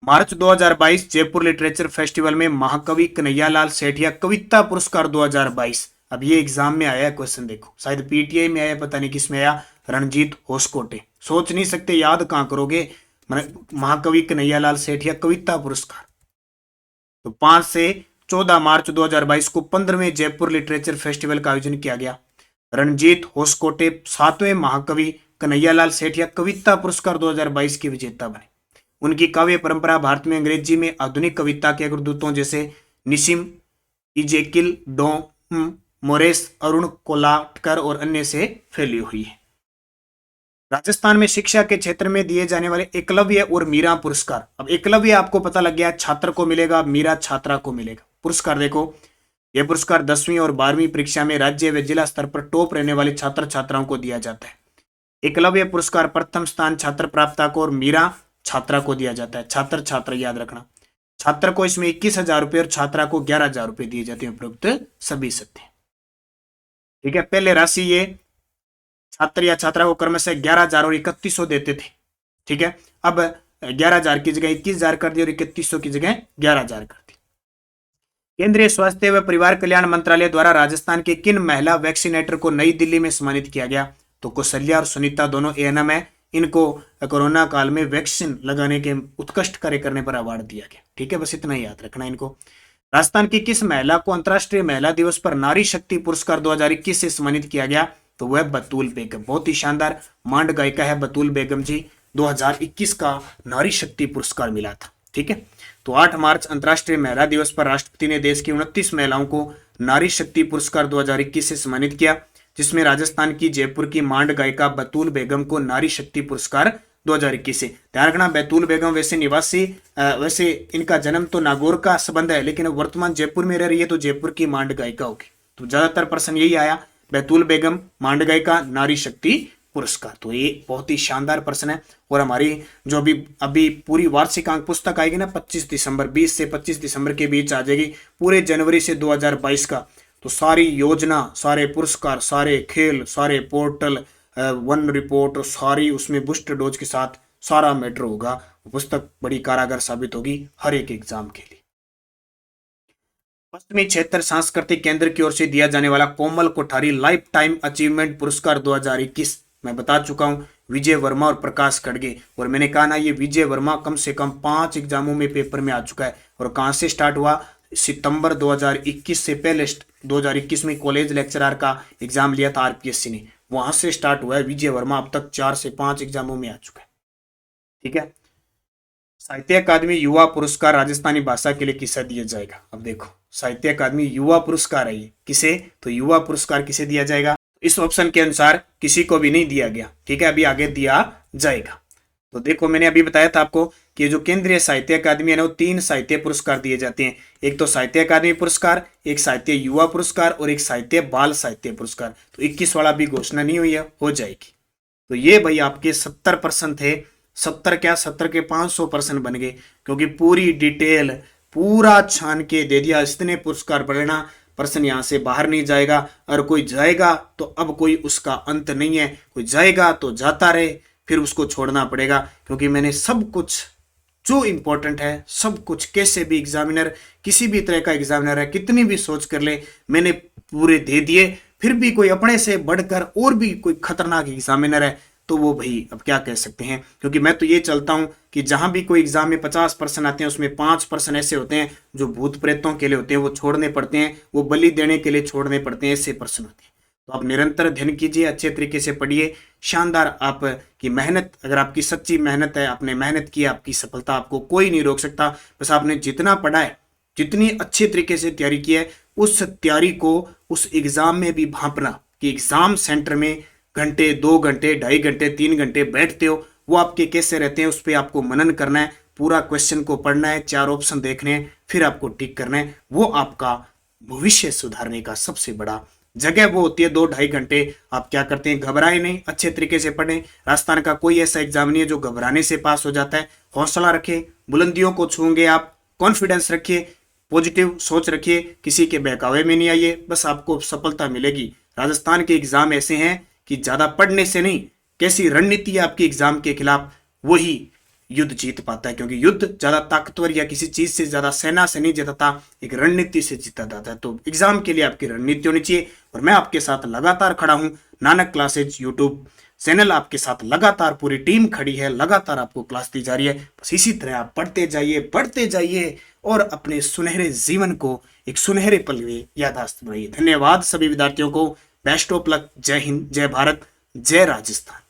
मार्च 2022 जयपुर लिटरेचर फेस्टिवल में महाकवि कन्हैयालाल सेठिया कविता पुरस्कार 2022। अब ये एग्जाम में आया क्वेश्चन, देखो शायद PTI में आया, पता नहीं किस में आया। रणजीत होसकोटे, सोच नहीं सकते, याद कहां करोगे? महाकवि कन्हैयालाल सेठिया कविता पुरस्कार। तो 5 से 14 मार्च 2022 को 15वें जयपुर लिटरेचर फेस्टिवल का आयोजन किया गया। रणजीत होसकोटे 7वें महाकवि कन्हैयालाल सेठिया कविता पुरस्कार 2022 के विजेता बने। उनकी काव्य परंपरा भारत में अंग्रेजी में आधुनिक कविता के अग्रदूतों जैसे निशिम, इजेकिल, डॉम मोरेस, अरुण कोलाटकर और अन्य से फैली हुई है। राजस्थान में शिक्षा के क्षेत्र में दिए जाने वाले एकलव्य और मीरा पुरस्कार। अब एकलव्य आपको पता लग गया, छात्र को मिलेगा, मीरा छात्रा को मिलेगा। पुरस्कार देखो, यह पुरस्कार 10वीं और 12वीं परीक्षा में राज्य व जिला स्तर पर टॉप रहने वाले छात्र छात्राओं को दिया जाता है। एकलव्य पुरस्कार प्रथम स्थान छात्र प्राप्ता को और मीरा छात्रा को दिया जाता है। छात्र छात्रा याद रखना। छात्र को इसमें 21,000 रुपये और छात्रा को 11,000 रुपये दिए जाते हैं, उपरोक्त सभी सत्य। ठीक है, पहले राशि ये छात्र या छात्रा को क्रमशः 11,000 और 3,100 देते थे। ठीक है, अब 11,000 की जगह 21,000 कर दी और 3100 की जगह 11,000 कर दी। केंद्रीय स्वास्थ्य व परिवार कल्याण मंत्रालय द्वारा राजस्थान के किन महिला वैक्सीनेटर को नई दिल्ली में सम्मानित किया गया? तो कौशल्या और सुनीता दोनों एएनएम है, इनको कोरोना काल में वैक्सीन लगाने के उत्कृष्ट कार्य करने पर अवार्ड दिया गया। ठीक है, बस इतना ही याद रखना इनको। राजस्थान की किस महिला को अंतर्राष्ट्रीय महिला दिवस पर नारी शक्ति पुरस्कार 2021 से सम्मानित किया गया? तो वह बतूल बेगम, बहुत ही शानदार मांड गायिका है बतूल बेगम जी। 2021 का नारी शक्ति पुरस्कार मिला था। ठीक है, तो 8 मार्च अंतर्राष्ट्रीय महिला दिवस पर राष्ट्रपति ने देश की 29 महिलाओं को नारी शक्ति पुरस्कार 2021 से सम्मानित किया, जिसमें राजस्थान की जयपुर की मांड गायिका बतूल बेगम को नारी शक्ति पुरस्कार 2021 से। ध्यान रखना, बैतूल बेगम वैसे निवासी वैसे इनका जन्म तो नागौर का संबंध है, लेकिन वर्तमान जयपुर में रह रही है, तो जयपुर की मांड गायिका होगी। तो ज्यादातर प्रश्न यही आया, बैतूल बेगम मांड गायिका नारी शक्ति पुरस्कार। तो ये बहुत ही शानदार प्रश्न है। और हमारी जो अभी पूरी वार्षिक अंक पुस्तक आएगी ना 25 दिसंबर 20 से 25 दिसंबर के बीच आ जाएगी, पूरे जनवरी से 2022 का। तो सारी योजना, सारे पुरस्कार, सारे खेल, सारे पोर्टल, वन रिपोर्ट, सारी उसमें बूस्टर डोज के साथ सारा मैटर होगा। पुस्तक बड़ी कारागर साबित होगी हर एक एग्जाम के लिए। पश्चिमी क्षेत्र सांस्कृतिक केंद्र की ओर से दिया जाने वाला कोमल कोठारी लाइफ टाइम अचीवमेंट पुरस्कार 2021 मैं बता चुका हूं, विजय वर्मा और प्रकाश खड़गे। और मैंने कहा ना, ये विजय वर्मा कम से कम 5 एग्जामों में पेपर में आ चुका है। और कहां से स्टार्ट हुआ? सितंबर 2021 से पहले 2021 में कॉलेज लेक्चरर का एग्जाम लिया था आरपीएससी ने, वहां से स्टार्ट हुआ है विजय वर्मा। अब तक 4 से 5 एग्जामों में आ चुका है। ठीक है, साहित्य अकादमी युवा पुरस्कार राजस्थानी भाषा के लिए किसे दिया जाएगा? अब देखो, साहित्य अकादमी युवा पुरस्कार है ये, किसे? तो युवा पुरस्कार किसे दिया जाएगा? इस ऑप्शन के अनुसार किसी को भी नहीं दिया गया। ठीक है, अभी आगे दिया जाएगा। तो देखो, मैंने अभी बताया था आपको कि जो केंद्रीय साहित्य अकादमी है ना, वो 3 साहित्य पुरस्कार दिए जाते हैं। एक तो साहित्य अकादमी पुरस्कार, एक साहित्य युवा पुरस्कार और एक साहित्य बाल साहित्य पुरस्कार। तो 21 वाला भी घोषणा नहीं हुई है, हो जाएगी। तो ये भाई आपके 70% थे। 70 क्या, 70 के 500 प्रश्न बन गए, क्योंकि पूरी डिटेल पूरा छान के दे दिया। इतने पुरस्कार बढ़ना, प्रश्न यहां से बाहर नहीं जाएगा। और कोई जाएगा तो अब कोई उसका अंत नहीं है, कोई जाएगा तो जाता रहे, फिर उसको छोड़ना पड़ेगा। क्योंकि मैंने सब कुछ जो इंपॉर्टेंट है, सब कुछ, कैसे भी एग्जामिनर, किसी भी तरह का एग्जामिनर है, कितनी भी सोच कर ले, मैंने पूरे दे दिए। फिर भी कोई अपने से बढ़कर और भी कोई खतरनाक एग्जामिनर है, तो वो भाई अब क्या कह सकते हैं। क्योंकि मैं तो ये चलता हूं कि जहां भी कोई एग्जाम में 50% आते हैं, उसमें 5% ऐसे होते हैं जो भूत प्रेतों के लिए होते हैं, वो छोड़ने पड़ते हैं, वो बलि देने के लिए छोड़ने पड़ते हैं, ऐसे प्रश्न होते हैं। तो आप निरंतर अध्ययन कीजिए, अच्छे तरीके से पढ़िए। शानदार आपकी मेहनत, अगर आपकी सच्ची मेहनत है, आपने मेहनत की, आपकी सफलता आपको कोई नहीं रोक सकता। बस आपने जितना पढ़ा है, जितनी अच्छे तरीके से तैयारी की है, उस तैयारी को उस एग्जाम में भी भांपना। कि एग्जाम सेंटर में घंटे, 2 घंटे, 2.5 घंटे, 3 घंटे बैठते हो, वो आपके कैसे रहते हैं, उस पर आपको मनन करना है। पूरा क्वेश्चन को पढ़ना है, 4 ऑप्शन देखने हैं, फिर आपको टिक करना है। वो आपका भविष्य सुधारने का सबसे बड़ा जगह वो होती है। 2-2.5 घंटे आप क्या करते हैं, घबराए नहीं, अच्छे तरीके से पढ़ें। राजस्थान का कोई ऐसा एग्जाम नहीं है जो घबराने से पास हो जाता है। हौसला रखें, बुलंदियों को छूंगे आप, कॉन्फिडेंस रखिए, पॉजिटिव सोच रखिए, किसी के बहकावे में नहीं आइए, बस आपको सफलता मिलेगी। राजस्थान के एग्जाम ऐसे हैं कि ज्यादा पढ़ने से नहीं, कैसी रणनीति है आपकी एग्जाम के खिलाफ, वही युद्ध जीत पाता है। क्योंकि युद्ध ज्यादा ताकतवर या किसी चीज से ज्यादा सेना से नहीं जीतता, एक रणनीति से जीता जाता है। तो एग्जाम के लिए आपकी रणनीति होनी चाहिए। और मैं आपके साथ लगातार खड़ा हूं। नानक क्लासेज यूट्यूब चैनल आपके साथ लगातार, पूरी टीम खड़ी है, लगातार आपको क्लास दी जा रही है। बस इसी तरह आप पढ़ते जाइए, बढ़ते जाइए और अपने सुनहरे जीवन को एक सुनहरे पल में याददाश्त बनाइए। धन्यवाद सभी विद्यार्थियों को। Best of luck. जय हिंद, जय भारत, जय राजस्थान।